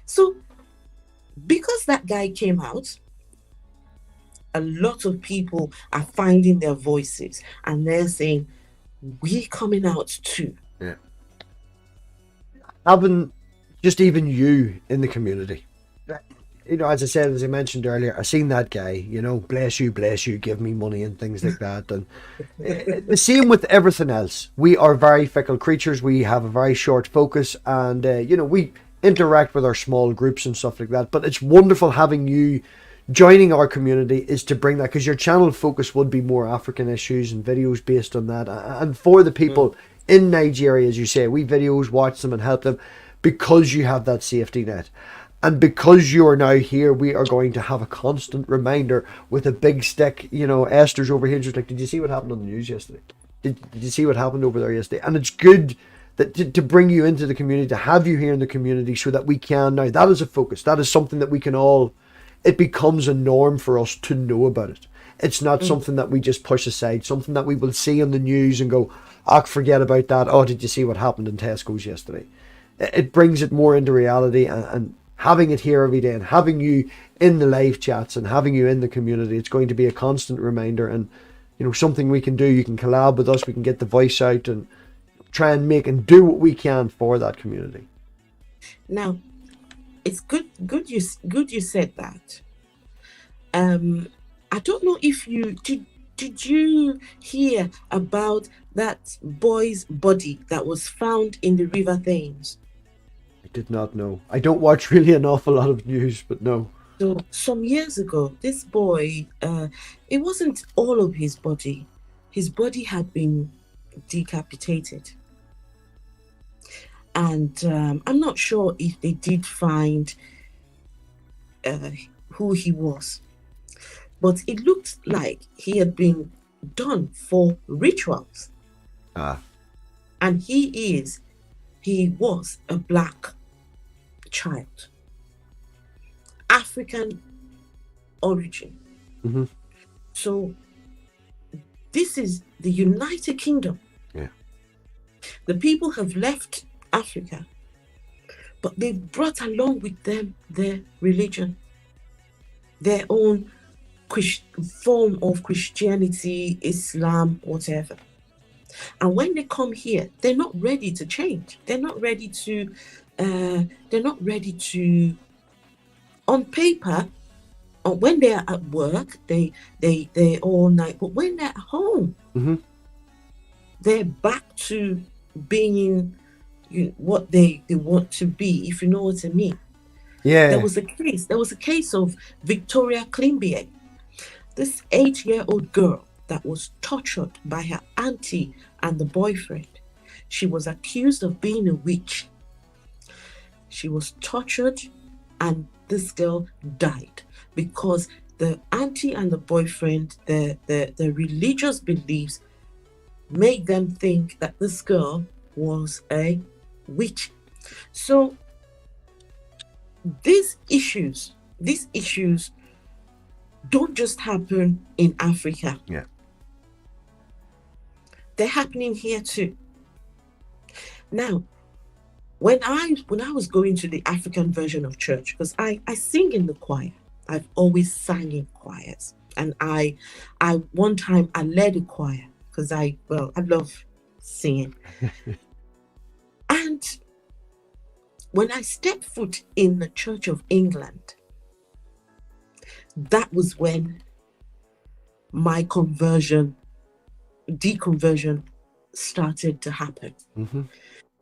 So because that guy came out, a lot of people are finding their voices and they're saying, we're coming out too. Yeah. Having just even you in the community. As I said, as I mentioned earlier, I seen that guy, bless you, give me money and things like that. And the same with everything else. We are very fickle creatures. We have a very short focus and, we interact with our small groups and stuff like that. But it's wonderful having you joining our community is to bring that, because your channel focus would be more African issues and videos based on that. And for the people in Nigeria, as you say, we videos, watch them and help them because you have that safety net. And because you are now here, we are going to have a constant reminder with a big stick. Esther's over here. Just like, did you see what happened on the news yesterday? Did you see what happened over there yesterday? And it's good that to bring you into the community, to have you here in the community so that we can now. That is a focus. That is something that we can all, it becomes a norm for us to know about it. It's not something that we just push aside, something that we will see on the news and go, forget about that. Oh, did you see what happened in Tesco's yesterday? It brings it more into reality and having it here every day and having you in the live chats and having you in the community, it's going to be a constant reminder and, something we can do. You can collab with us. We can get the voice out and try and make and do what we can for that community. Now, it's good you said that. I don't know if you did you hear about that boy's body that was found in the River Thames? I did not know. I don't watch really an awful lot of news, but no. So some years ago, this boy, it wasn't all of his body. His body had been decapitated. And I'm not sure if they did find who he was. But it looked like he had been done for rituals. And he was a black child, African origin. So this is the United Kingdom. Yeah. The people have left Africa, but they've brought along with them their religion, their own form of Christianity, Islam, whatever. And when they come here, they're not ready to change. They're not ready to on paper, or when they're at work, they all night. But when they're at home, they're back to being what they want to be, if you know what I mean. Yeah. There was a case of Victoria Climbier, this 8-year-old girl that was tortured by her auntie and the boyfriend. She was accused of being a witch. she was tortured, and this girl died because the auntie and the boyfriend, the religious beliefs made them think that this girl was a witch. So these issues don't just happen in Africa. Yeah. They're happening here too. Now, when I was going to the African version of church, because I sing in the choir. I've always sang in choirs. And I one time I led a choir because I love singing. And when I stepped foot in the Church of England, that was when my deconversion started to happen. Mm-hmm.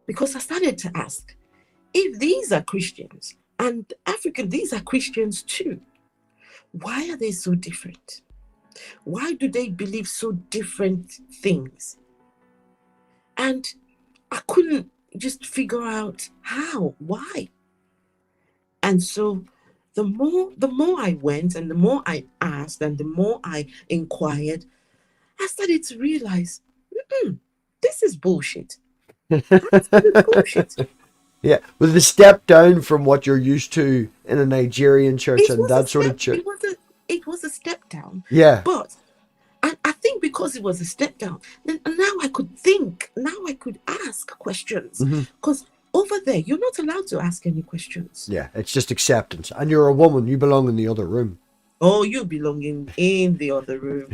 Because I started to ask, if these are Christians and these are Christians too, why are they so different? Why do they believe so different things? And I couldn't just figure out how, why. And so the more I went and the more I asked and the more I inquired, I started to realize, this is bullshit. Absolute bullshit. Yeah, with the step down from what you're used to in a Nigerian church and that sort of church. It was a step down. Yeah. But I think because it was a step down, then now I could think, now I could ask questions. Because over there, you're not allowed to ask any questions. Yeah, it's just acceptance. And you're a woman, you belong in the other room. Oh, you belong in the other room.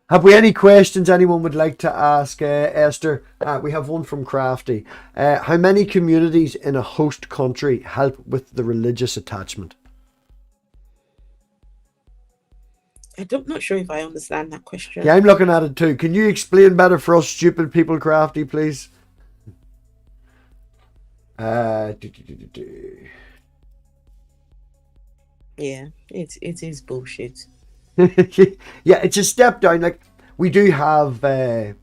Have we any questions anyone would like to ask Esther? We have one from Crafty. How many communities in a host country help with the religious attachment? I'm not sure if I understand that question. Yeah, I'm looking at it too. Can you explain better for us stupid people, Crafty, please? Yeah, it is bullshit. Yeah, it's a step down. Like, we do have the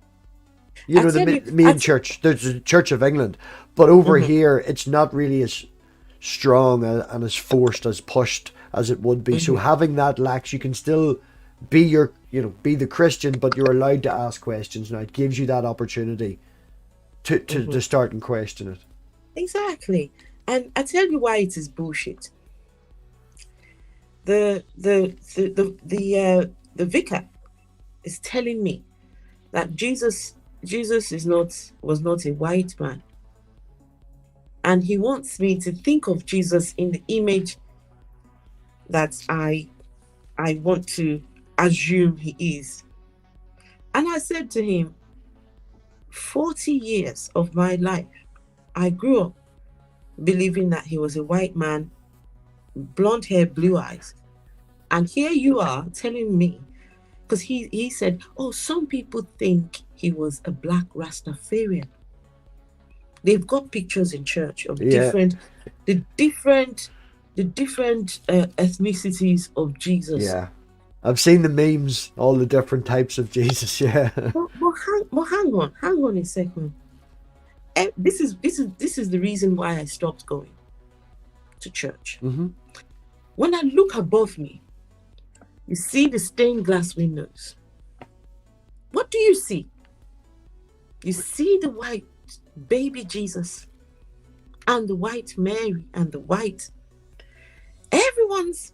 main church. There's the Church of England, but over here it's not really as strong and as forced, as pushed as it would be. So having that lax, you can still be be the Christian, but you're allowed to ask questions now. It gives you that opportunity to start and question it. Exactly. And I tell you why it is bullshit. The vicar is telling me that Jesus was not a white man, and he wants me to think of Jesus in the image that I want to assume he is. And I said to him, 40 years of my life, I grew up believing that he was a white man, blonde hair, blue eyes. And here you are telling me, because he said, oh, some people think he was a black Rastafarian. They've got pictures in church of the different ethnicities of Jesus. Yeah, I've seen the memes, all the different types of Jesus. Yeah. But hang on a second. This is the reason why I stopped going to church. When I look above me, you see the stained glass windows. What do you see? You see the white baby Jesus and the white Mary and the white everyone's.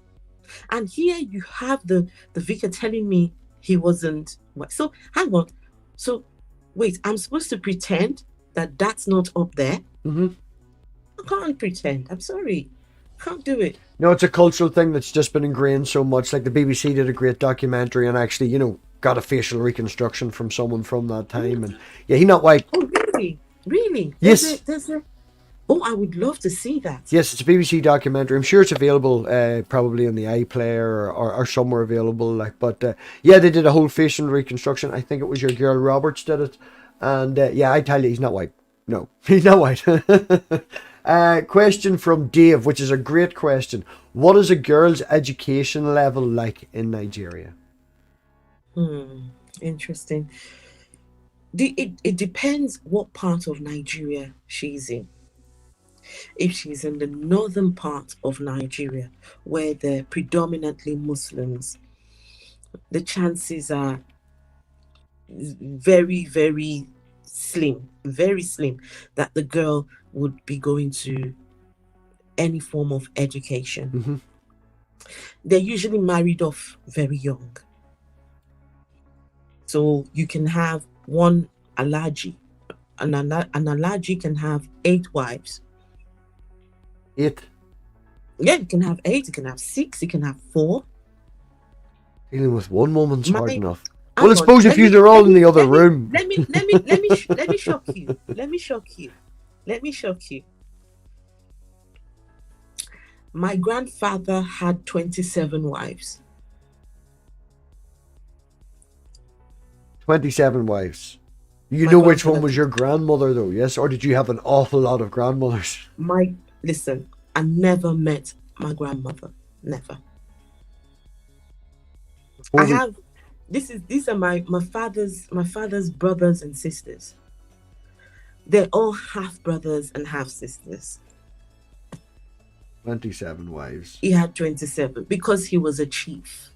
And here you have the vicar telling me he wasn't white. So hang on. So wait, I'm supposed to pretend that that's not up there? I can't pretend. I'm sorry. Can't do it. No, it's a cultural thing that's just been ingrained so much. Like the BBC did a great documentary and actually, got a facial reconstruction from someone from that time. And yeah, he's not white. Oh, really? Really? Yes. Oh, I would love to see that. Yes, it's a BBC documentary. I'm sure it's available probably on the iPlayer or somewhere available. But yeah, they did a whole facial reconstruction. I think it was your girl Roberts did it. And yeah, I tell you, he's not white. No, he's not white. Question from Dave, which is a great question. What is a girl's education level like in Nigeria? Interesting. It depends what part of Nigeria she's in. If she's in the northern part of Nigeria, where they're predominantly Muslims, the chances are very, very slim that the girl would be going to any form of education. Mm-hmm. They're usually married off very young. So you can have one Alaji. An Alaji can have 8 wives. 8? Yeah, you can have 8, you can have 6, you can have 4. Dealing with one woman's hard enough. Hang Well, I on, suppose if you're all in the other room. Let me shock you. Let me shock you. My grandfather had 27 wives. 27 wives. You My know which one grandfather- was your grandmother, though, yes? Or did you have an awful lot of grandmothers? Listen, I never met my grandmother. Never. I have. These are my father's brothers and sisters. They're all half brothers and half sisters. 27 wives. He had 27 because he was a chief.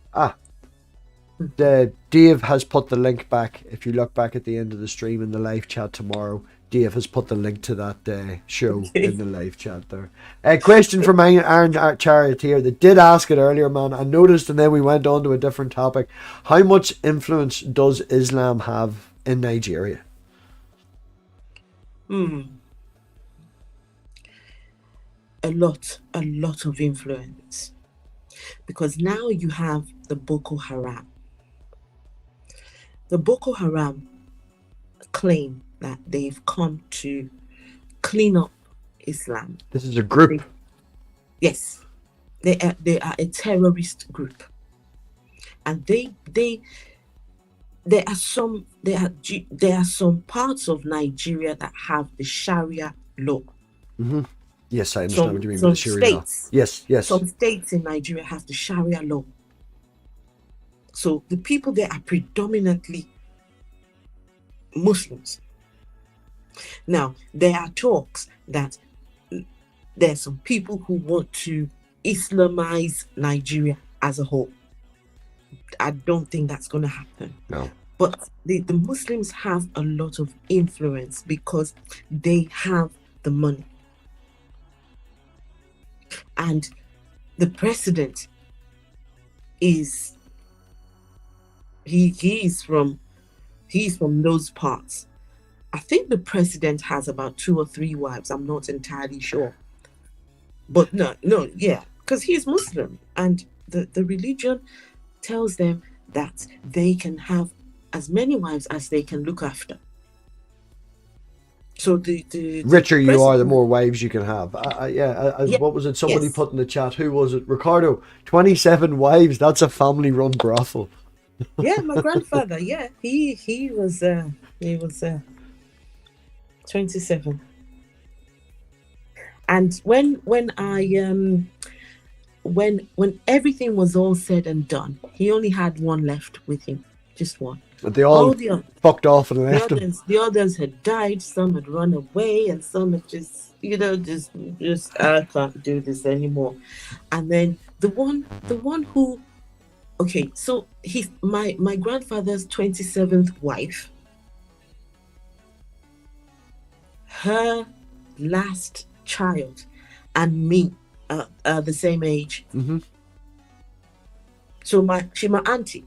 Dave has put the link back. If you look back at the end of the stream in the live chat tomorrow, Dave has put the link to that show in the live chat there. A question from Aaron Charioteer that did ask it earlier, man. I noticed, and then we went on to a different topic. How much influence does Islam have in Nigeria? A lot of influence. Because now you have the Boko Haram. The Boko Haram claim that they've come to clean up Islam. This is a group. Yes, they are a terrorist group, and there are some parts of Nigeria that have the Sharia law. Mm-hmm. Yes, I understand what you mean by the Sharia law. Yes. Some states in Nigeria have the Sharia law. So the people there are predominantly Muslims. Now, there are talks that there's some people who want to Islamize Nigeria as a whole. I don't think that's going to happen. No. But the Muslims have a lot of influence because they have the money. And the president is he's from those parts. I think the president has about 2 or 3 wives. I'm not entirely sure. But no, yeah, because he's Muslim, and the religion tells them that they can have as many wives as they can look after. So the richer you are, the more wives you can have. What was it? Somebody Yes. put in the chat. Who was it? Ricardo. 27 wives. That's a family-run brothel. Yeah, my grandfather. Yeah, he was 27. And when everything was all said and done, he only had one left with him, just one. But they all fucked off and left him. The others had died, some had run away, and some had just I can't do this anymore. And then the one who, okay, so he's my grandfather's 27th wife, her last child, and me are the same age. Mm-hmm. So she's my auntie.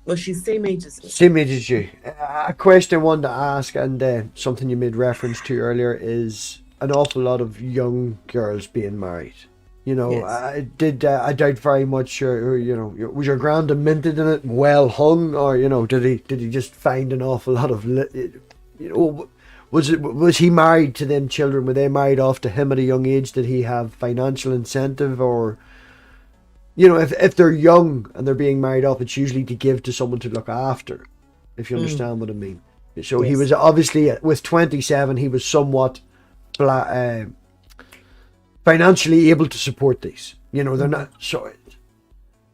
Well, she's same age as me. Same age as you. A question I wanted to ask, and something you made reference to earlier, is an awful lot of young girls being married. You know, Yes. I doubt very much. Was your granda minted in it, well hung, or did he just find an awful lot of was he married to them children? Were they married off to him at a young age? Did he have financial incentive, or if they're young and they're being married off, it's usually to give to someone to look after, if you understand what I mean. So he Yes. was obviously, with 27, he was somewhat financially able to support these. They're not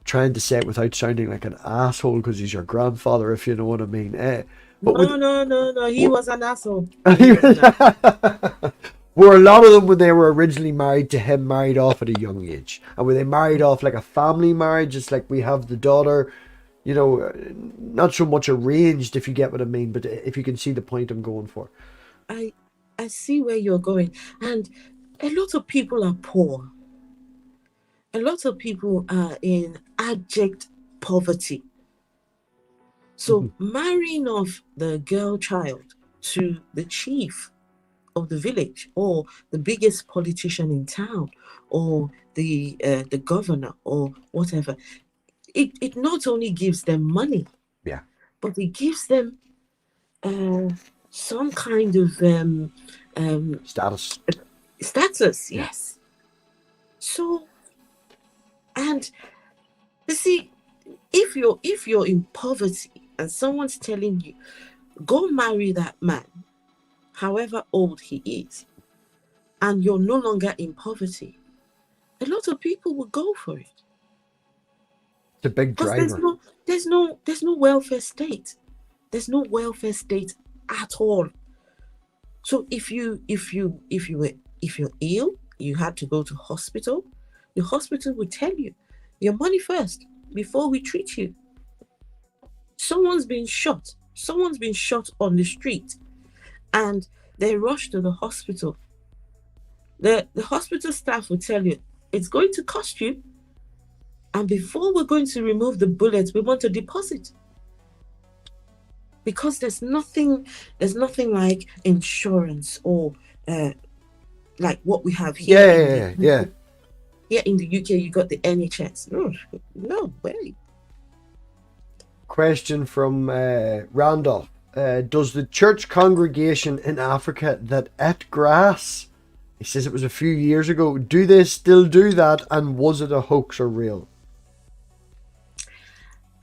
trying to say it without sounding like an asshole because he's your grandfather, if you know what I mean. No, he was an asshole. Were a lot of them, when they were originally married to him, married off at a young age? And were they married off like a family marriage? It's like we have the daughter, not so much arranged, if you get what I mean, but if you can see the point I'm going for. I I see where you're going. And a lot of people are poor. A lot of people are in abject poverty. So marrying off the girl child to the chief of the village, or the biggest politician in town, or the governor, or whatever, it not only gives them money, Yeah. but it gives them some kind of Status. status. Yes. So, and you see, if you're in poverty and someone's telling you, go marry that man, however old he is, and you're no longer in poverty, a lot of people will go for it. It's a big Because driver. there's no welfare state. There's no welfare state at all. So if you're ill, you had to go to hospital, the hospital will tell you your money first before we treat you. Someone's been shot on the street, and they rush to the hospital. The hospital staff will tell you it's going to cost you, and before we're going to remove the bullets, we want a deposit. Because there's nothing like insurance, or like what we have here Yeah. here in the UK. You got the NHS. No, no way. Question from Randolph. Does the church congregation in Africa that ate grass, he says it was a few years ago, do they still do that, and was it a hoax or real?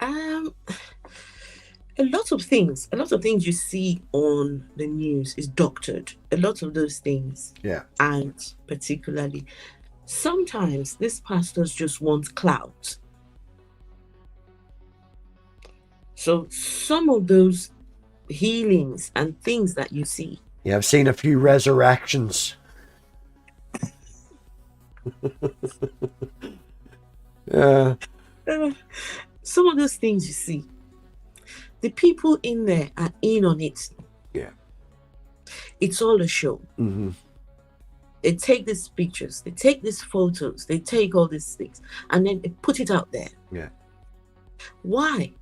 Um, a lot of things you see on the news is doctored. A lot of those things, Yeah. and particularly, sometimes these pastors just want clout. So some of those healings and things that you see, Yeah, I've seen a few resurrections. Yeah. some of those things you see, the people in there are in on it. Yeah. It's all a show. Mm-hmm. They take these pictures, they take these photos, they take all these things, and then they put it out there. Yeah. Why?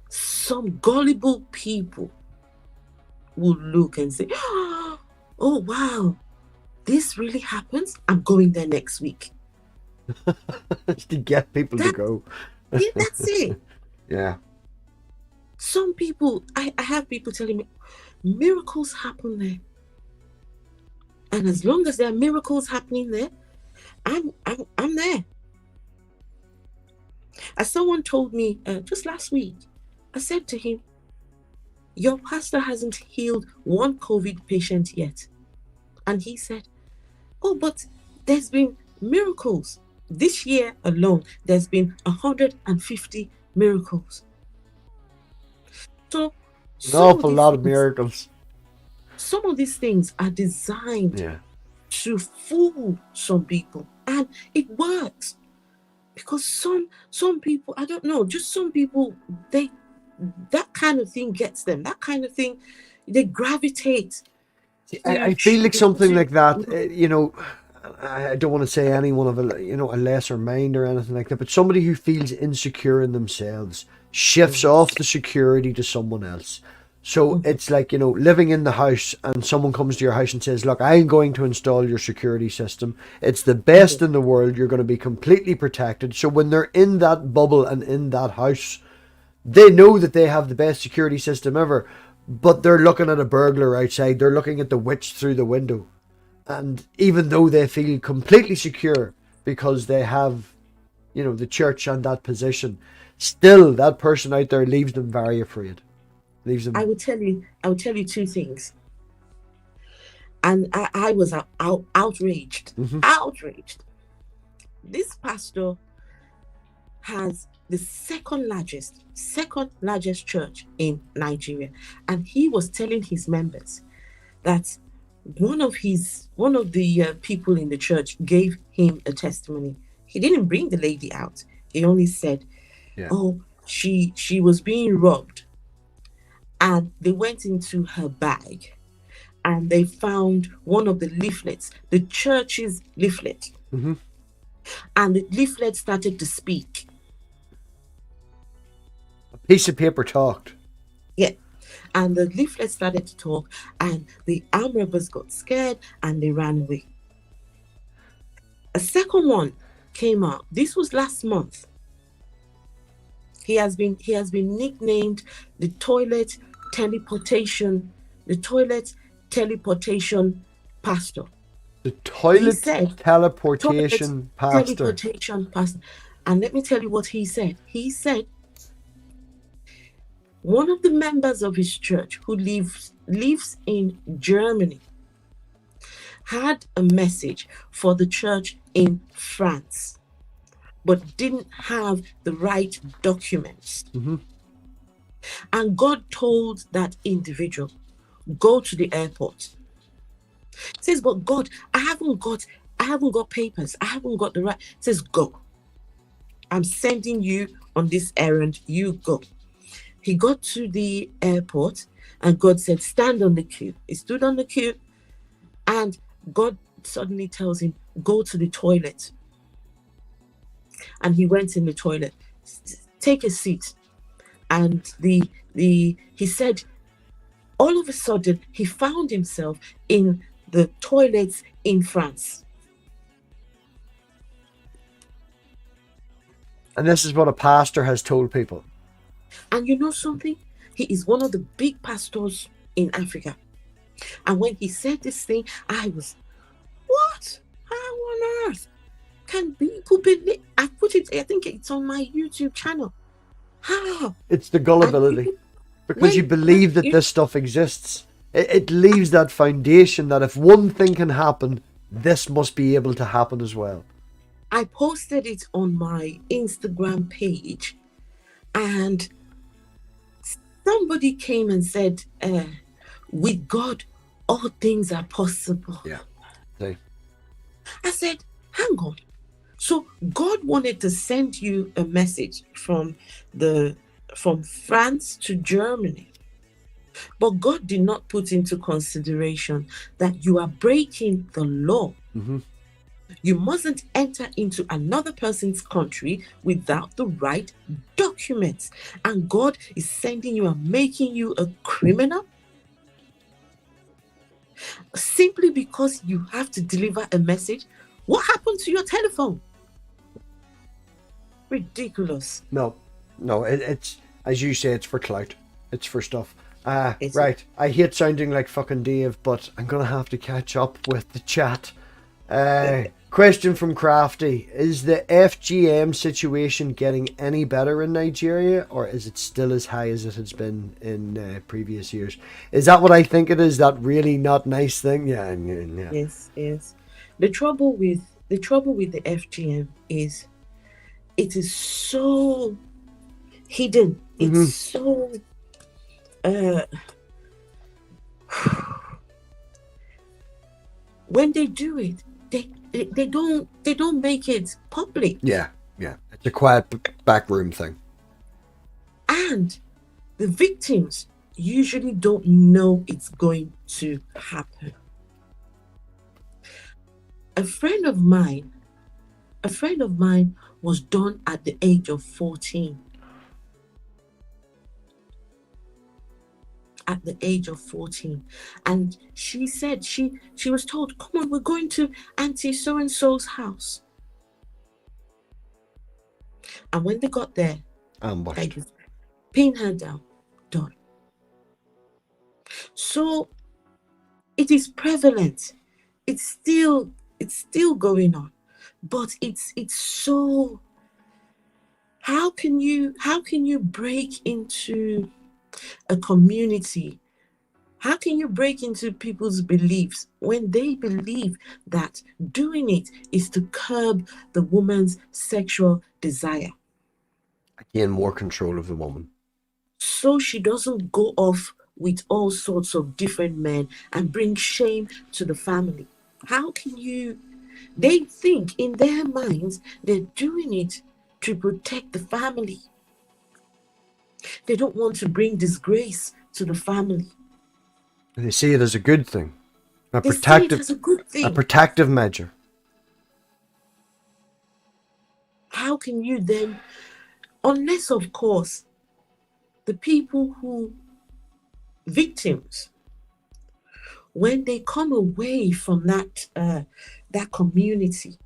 Some gullible people will look and say, oh wow, this really happens? I'm going there next week. To get people to go. Yeah, that's it. Yeah. Some people, I have people telling me, miracles happen there. And as long as there are miracles happening there, I'm there. As someone told me just last week, I said to him, your pastor hasn't healed one COVID patient yet. And he said, oh, but there's been miracles. This year alone, there's been 150 miracles. So An awful lot of miracles. Some of these things are designed to fool some people, and it works. Because some people, I don't know, just some people, that kind of thing gets them. That kind of thing, they gravitate. I feel like something like that, I don't want to say anyone of a lesser mind or anything like that, but somebody who feels insecure in themselves shifts off the security to someone else. So it's like, living in the house, and someone comes to your house and says, look, I'm going to install your security system. It's the best in the world. You're going to be completely protected. So when they're in that bubble and in that house, they know that they have the best security system ever, but they're looking at a burglar outside. They're looking at the witch through the window. And even though they feel completely secure because they have, the church and that position, still that person out there leaves them very afraid. I will tell you two things. And I was outraged. Outraged. This pastor has the second largest church in Nigeria. And he was telling his members that one of the people in the church gave him a testimony. He didn't bring the lady out. He only said, Yeah. "Oh, she was being robbed, and they went into her bag, and they found one of the leaflets, the church's leaflet, Mm-hmm. and the leaflet started to speak. A piece of paper talked. Yeah." And the leaflet started to talk, and the armed robbers got scared and they ran away. A second one came out. This was last month. He has been nicknamed the toilet teleportation pastor. The He toilet said teleportation pastor. teleportation pastor. And let me tell you what he said. He said one of the members of his church who lives in Germany had a message for the church in France, but didn't have the right documents. Mm-hmm. And God told that individual, go to the airport. He says, but God, I haven't got papers. I haven't got the right. He says, go. I'm sending you on this errand. You go. He got to the airport and God said, stand on the queue. He stood on the queue and God suddenly tells him, go to the toilet. And he went in the toilet. Take a seat. And he said, all of a sudden, he found himself in the toilets in France. And this is what a pastor has told people. And you know something? He is one of the big pastors in Africa. And when he said this thing, I was, what? How on earth can people believe? I think it's on my YouTube channel. How? It's the gullibility. Because you believe that this stuff exists. It leaves that foundation that if one thing can happen, this must be able to happen as well. I posted it on my Instagram page, and somebody came and said, with God, all things are possible. Yeah. See? I said, hang on. So God wanted to send you a message from France to Germany. But God did not put into consideration that you are breaking the law. Mm-hmm. You mustn't enter into another person's country without the right documents. And God is sending you and making you a criminal simply because you have to deliver a message. What happened to your telephone? Ridiculous. No, it's, as you say, it's for clout. It's for stuff. Right. I hate sounding like fucking Dave, but I'm going to have to catch up with the chat. Question from Crafty. Is the FGM situation getting any better in Nigeria, or is it still as high as it has been in previous years? Is that what I think it is? That really not nice thing? Yeah. Yes. The trouble with the FGM is it is so hidden. Mm-hmm. It's so when they do it, they don't make it public. Yeah. It's a quiet backroom thing. And the victims usually don't know it's going to happen. A friend of mine was done at the age of 14. At the age of 14. And she said she was told, come on, we're going to Auntie so-and-so's house. And when they got there, they just pinned her down, done. So it is prevalent. It's still going on. But it's so, how can you break into a community? How can you break into people's beliefs when they believe that doing it is to curb the woman's sexual desire? Gain more control of the woman. So she doesn't go off with all sorts of different men and bring shame to the family. How can you? They think in their minds they're doing it to protect the family. They don't want to bring disgrace to the family. They see it as a good thing. They see it as a good thing. A protective measure. How can you then, unless of course, the people who, victims, when they come away from that community,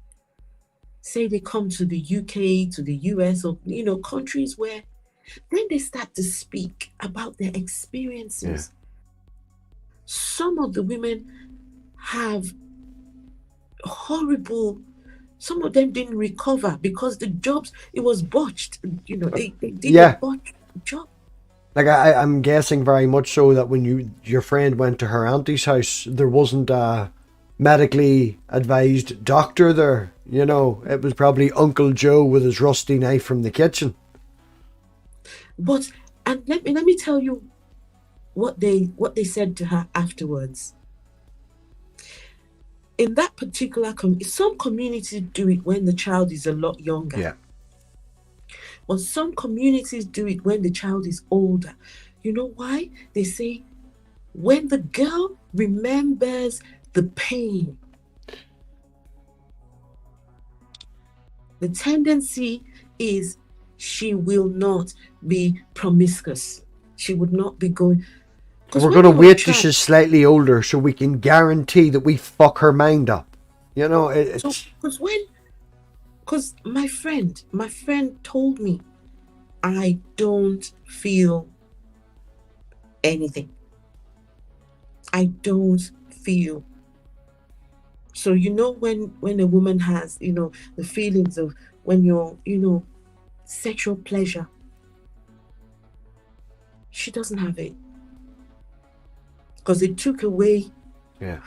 say they come to the UK, to the US, or countries where, then they start to speak about their experiences. Some of the women have horrible. Some of them didn't recover because the jobs, it was botched. They did a botched job. Like I'm guessing very much so that when your friend went to her auntie's house, there wasn't a medically advised doctor there. It was probably Uncle Joe with his rusty knife from the kitchen. But and let me tell you what they said to her afterwards. In that particular some communities do it when the child is a lot younger. Yeah. Or some communities do it when the child is older. You know why? They say when the girl remembers the pain, the tendency is she will not be promiscuous. She would not be going. We're going to wait till she's slightly older so we can guarantee that we fuck her mind up. It's... Because my friend told me, I don't feel anything. I don't feel. So when a woman has, the feelings of when you're, sexual pleasure, she doesn't have it. Because it took away. Yeah.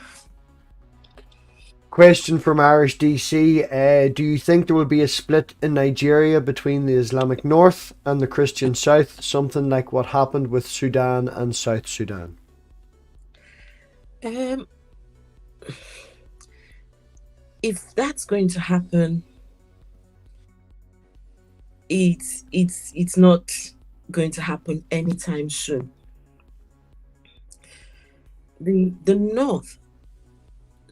Question from Irish DC. Do you think there will be a split in Nigeria between the Islamic North and the Christian South? Something like what happened with Sudan and South Sudan? If that's going to happen, it's not going to happen anytime soon. The North,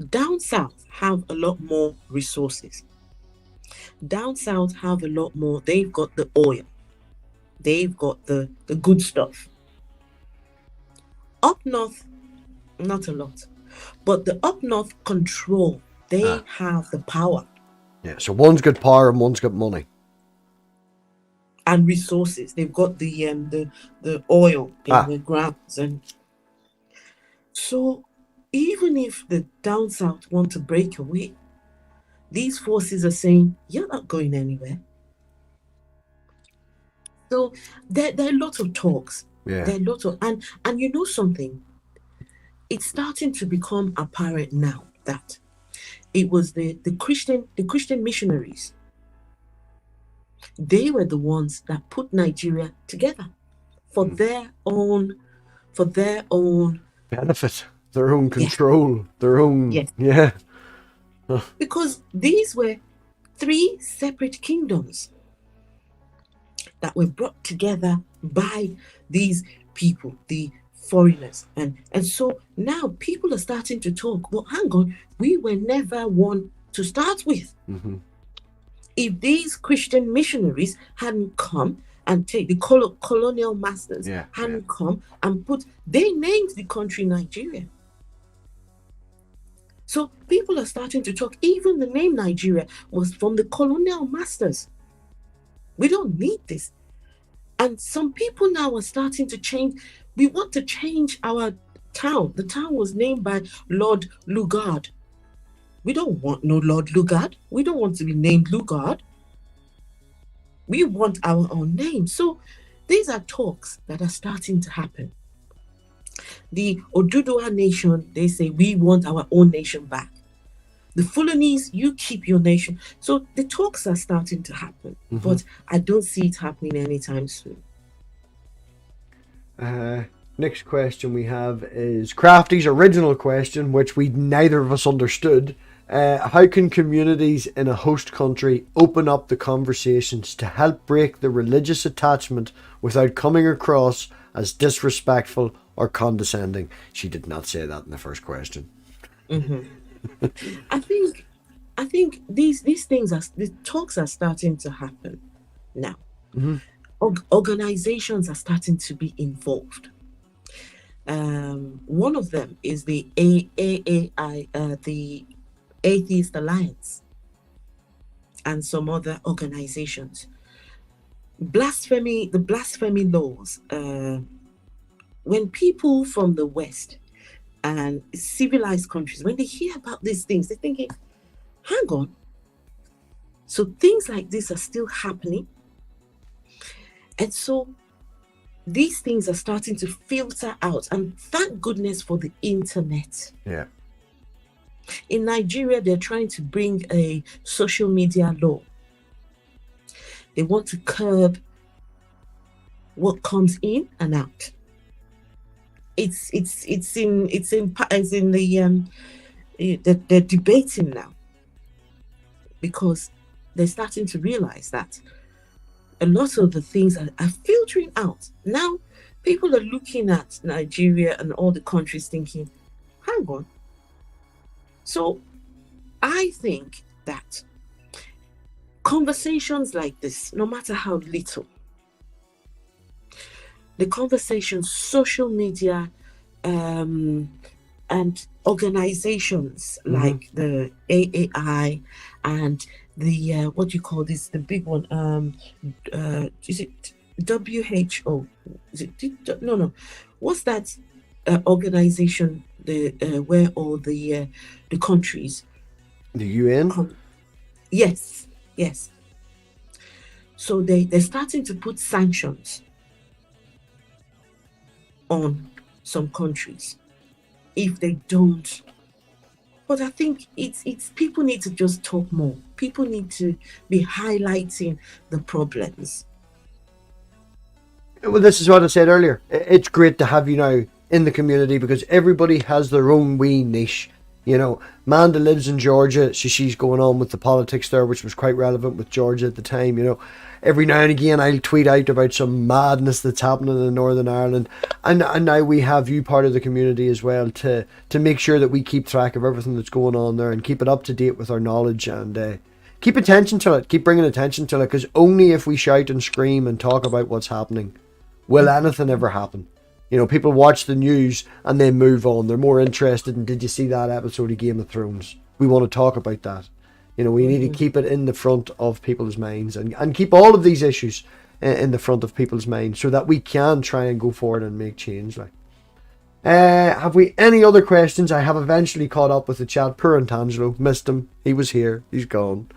down south, have a lot more resources. Down south have a lot more. They've got the oil. They've got the good stuff. Up north, not a lot. But the up north control. They have the power. Yeah, so one's got power and one's got money. And resources. They've got the oil in the grounds. And so even if the down south want to break away, these forces are saying, you're not going anywhere. So there are lots of talks. Yeah. There are lots of, and you know something? It's starting to become apparent now that it was the Christian missionaries. They were the ones that put Nigeria together for their own benefit, their own control, their own because these were 3 separate kingdoms that were brought together by these people, the foreigners, and so now people are starting to talk. Well, hang on, we were never one to start with. Mm-hmm. If these Christian missionaries hadn't come and take the colonial masters hadn't come and they named the country Nigeria. So people are starting to talk. Even the name Nigeria was from the colonial masters. We don't need this. And some people now are starting to change. We want to change our town. The town was named by Lord Lugard. We don't want no Lord Lugard. We don't want to be named Lugard. We want our own name. So these are talks that are starting to happen. The Oduduwa nation, they say, we want our own nation back. The Fulanese, you keep your nation. So the talks are starting to happen. Mm-hmm. But I don't see it happening anytime soon. Next question we have is Crafty's original question, which we neither of us understood. How can communities in a host country open up the conversations to help break the religious attachment without coming across as disrespectful or condescending? She did not say that in the first question. Mhm. I think these things are the talks are starting to happen now. Mhm. Organizations are starting to be involved. One of them is the AAI, the Atheist Alliance, and some other organizations. The blasphemy laws. When people from the West and civilized countries, when they hear about these things, they're thinking, hang on. So things like this are still happening. And so these things are starting to filter out. And thank goodness for the internet. Yeah. In Nigeria, they're trying to bring a social media law. They want to curb what comes in and out. It's in the they're debating now, because they're starting to realize that a lot of the things are filtering out. Now people are looking at Nigeria and all the countries thinking, hang on. So I think that conversations like this, no matter how little, the conversations, social media, and organizations like the AAI and the what do you call this? The big one, is it WHO? Is it no? What's that organization? The where all the countries? The UN? Yes. So they're starting to put sanctions on some countries if they don't. But I think it's people need to just talk more. People need to be highlighting the problems. Well, this is what I said earlier. It's great to have you now in the community because everybody has their own wee niche. You know, Manda lives in Georgia, so she's going on with the politics there, which was quite relevant with Georgia at the time. You know, every now and again I'll tweet out about some madness that's happening in Northern Ireland, and now we have you part of the community as well to make sure that we keep track of everything that's going on there and keep it up to date with our knowledge and keep attention to it, keep bringing attention to it, because only if we shout and scream and talk about what's happening will anything ever happen. You know, people watch the news and then move on. They're more interested in, did you see that episode of Game of Thrones? We want to talk about that. You know, we need to keep it in the front of people's minds and keep all of these issues in the front of people's minds so that we can try and go forward and make change. Like, have we any other questions? I have eventually caught up with the chat. Poor Antangelo, missed him. He was here. He's gone.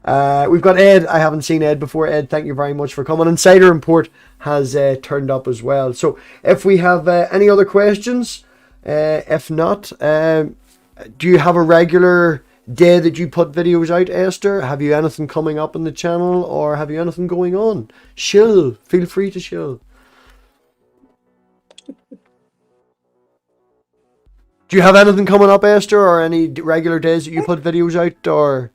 We've got Ed. I haven't seen Ed before. Ed, thank you very much for coming. Insider Import has turned up as well. So if we have any other questions, if not, do you have a regular day that you put videos out, Esther? Have you anything coming up on the channel or have you anything going on? Chill. Feel free to chill. Do you have anything coming up, Esther, or any regular days that you put videos out, or?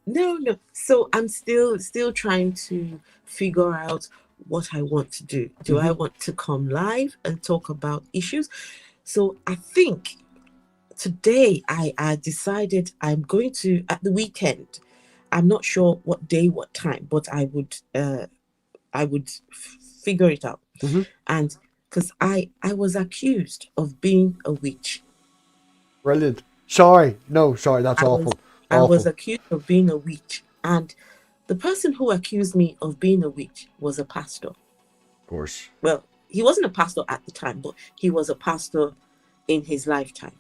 No. So I'm still trying to figure out what I want to do. Do I want to come live and talk about issues? So I think today I decided I'm going to, at the weekend, I'm not sure what day, what time, but I would figure it out. And because I was accused of being a witch. Brilliant. Sorry, that's awful. I was accused of being a witch, and the person who accused me of being a witch was a pastor. Of course. Well, he wasn't a pastor at the time, but he was a pastor in his lifetime.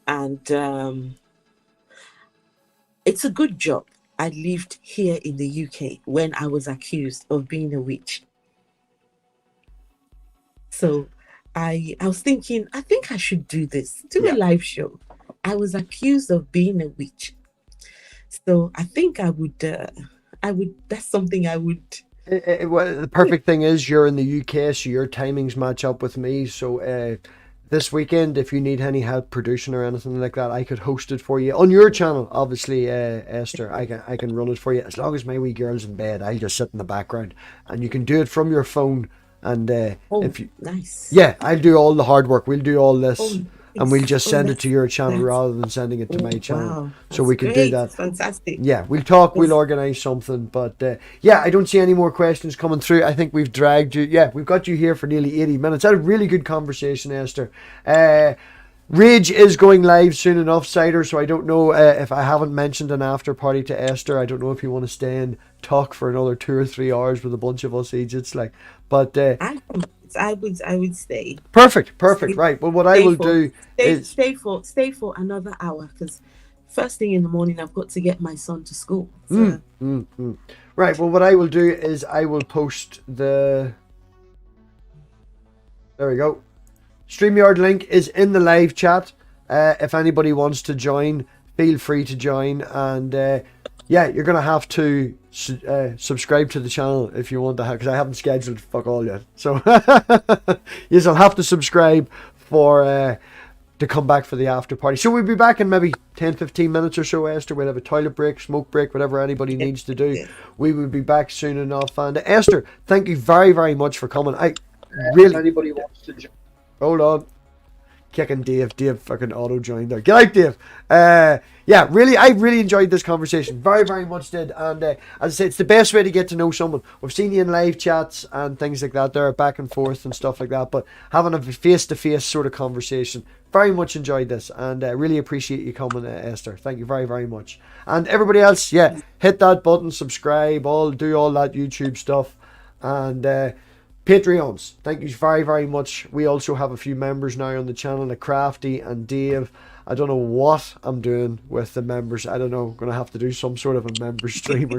And it's a good job I lived here in the UK when I was accused of being a witch. So I was thinking, I think I should do this, a live show. I was accused of being a witch. So I think I would, that's something I would Well, the perfect thing is you're in the UK, so your timings match up with me. So this weekend, if you need any help producing or anything like that, I could host it for you on your channel. Obviously, Esther, I can run it for you as long as my wee girl's in bed. I'll just sit in the background, and you can do it from your phone. And if you, nice. yeah, I'll do all the hard work. We'll do all this. Oh, And we'll just send it to your that's channel rather than sending it to my channel. wow. So we can do that. Fantastic. Yeah, we'll talk, we'll Yes. organise something. But yeah, I don't see any more questions coming through. I think we've dragged you. Yeah, we've got you here for nearly 80 minutes. Had a really good conversation, Esther. Rage is going live soon enough, Cider, so I don't know if I haven't mentioned an after party to Esther. I don't know if you want to stay and talk for another 2 or 3 hours with a bunch of us agents. But I would stay. Perfect. Right. Well, what I will do is stay for another hour, because first thing in the morning I've got to get my son to school. So. Right. Well, what I will do is I will post the. There we go. StreamYard link is in the live chat. If anybody wants to join, feel free to join. And yeah, you're gonna have to subscribe to the channel if you want to, because I haven't scheduled fuck all yet. So you'll have to subscribe for to come back for the after party. So we'll be back in maybe 10-15 minutes or so, Esther. We'll have a toilet break, smoke break, whatever anybody needs to do. We will be back soon enough. And Esther, thank you very, very much for coming. I really. If anybody wants to join. Hold on. Kicking Dave. Dave fucking auto joined there. Get out, Dave. Yeah, really, I really enjoyed this conversation. Very, very much did. And as I say, it's the best way to get to know someone. We've seen you in live chats and things like that there, back and forth and stuff like that. But having a face-to-face sort of conversation, very much enjoyed this. And really appreciate you coming, Esther. Thank you very, very much. And everybody else, yeah, hit that button, subscribe, do all that YouTube stuff. And Patreons, thank you very, very much. We also have a few members now on the channel, like Crafty and Dave. I don't know what I'm doing with the members. I don't know. I'm going to have to do some sort of a member stream.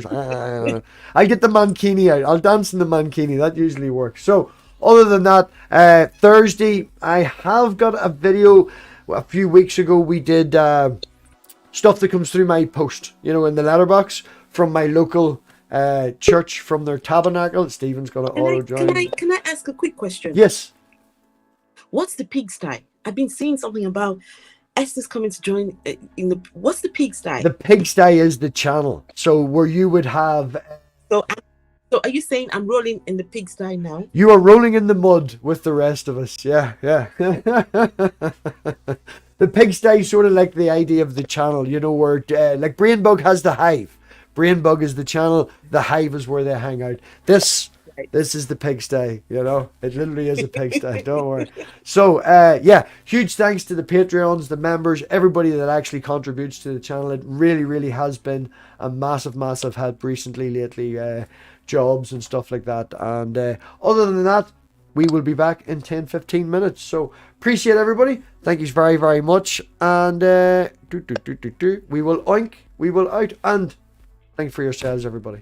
I get the mankini out. I'll dance in the mankini. That usually works. So, other than that, Thursday, I have got a video. A few weeks ago, we did stuff that comes through my post, in the letterbox from my local church, from their tabernacle. Stephen's got to auto join. Can I ask a quick question? Yes. What's the PigSty? I've been seeing something about Esther's coming to join what's the PigSty? The PigSty is the channel. So where you would have. So are you saying I'm rolling in the PigSty now? You are rolling in the mud with the rest of us. Yeah. The PigSty is sort of like the idea of the channel, where like BrainBug has the hive. BrainBug is the channel. The hive is where they hang out. This is the PigSty. It literally is a PigSty. Don't worry. So yeah, huge thanks to the Patreons, the members, everybody that actually contributes to the channel. It really, really has been a massive, massive help lately. Jobs and stuff like that. And other than that, we will be back in 10-15 minutes. So appreciate everybody. Thank you very, very much. And we will oink. We will out. And thank you for yourselves, everybody.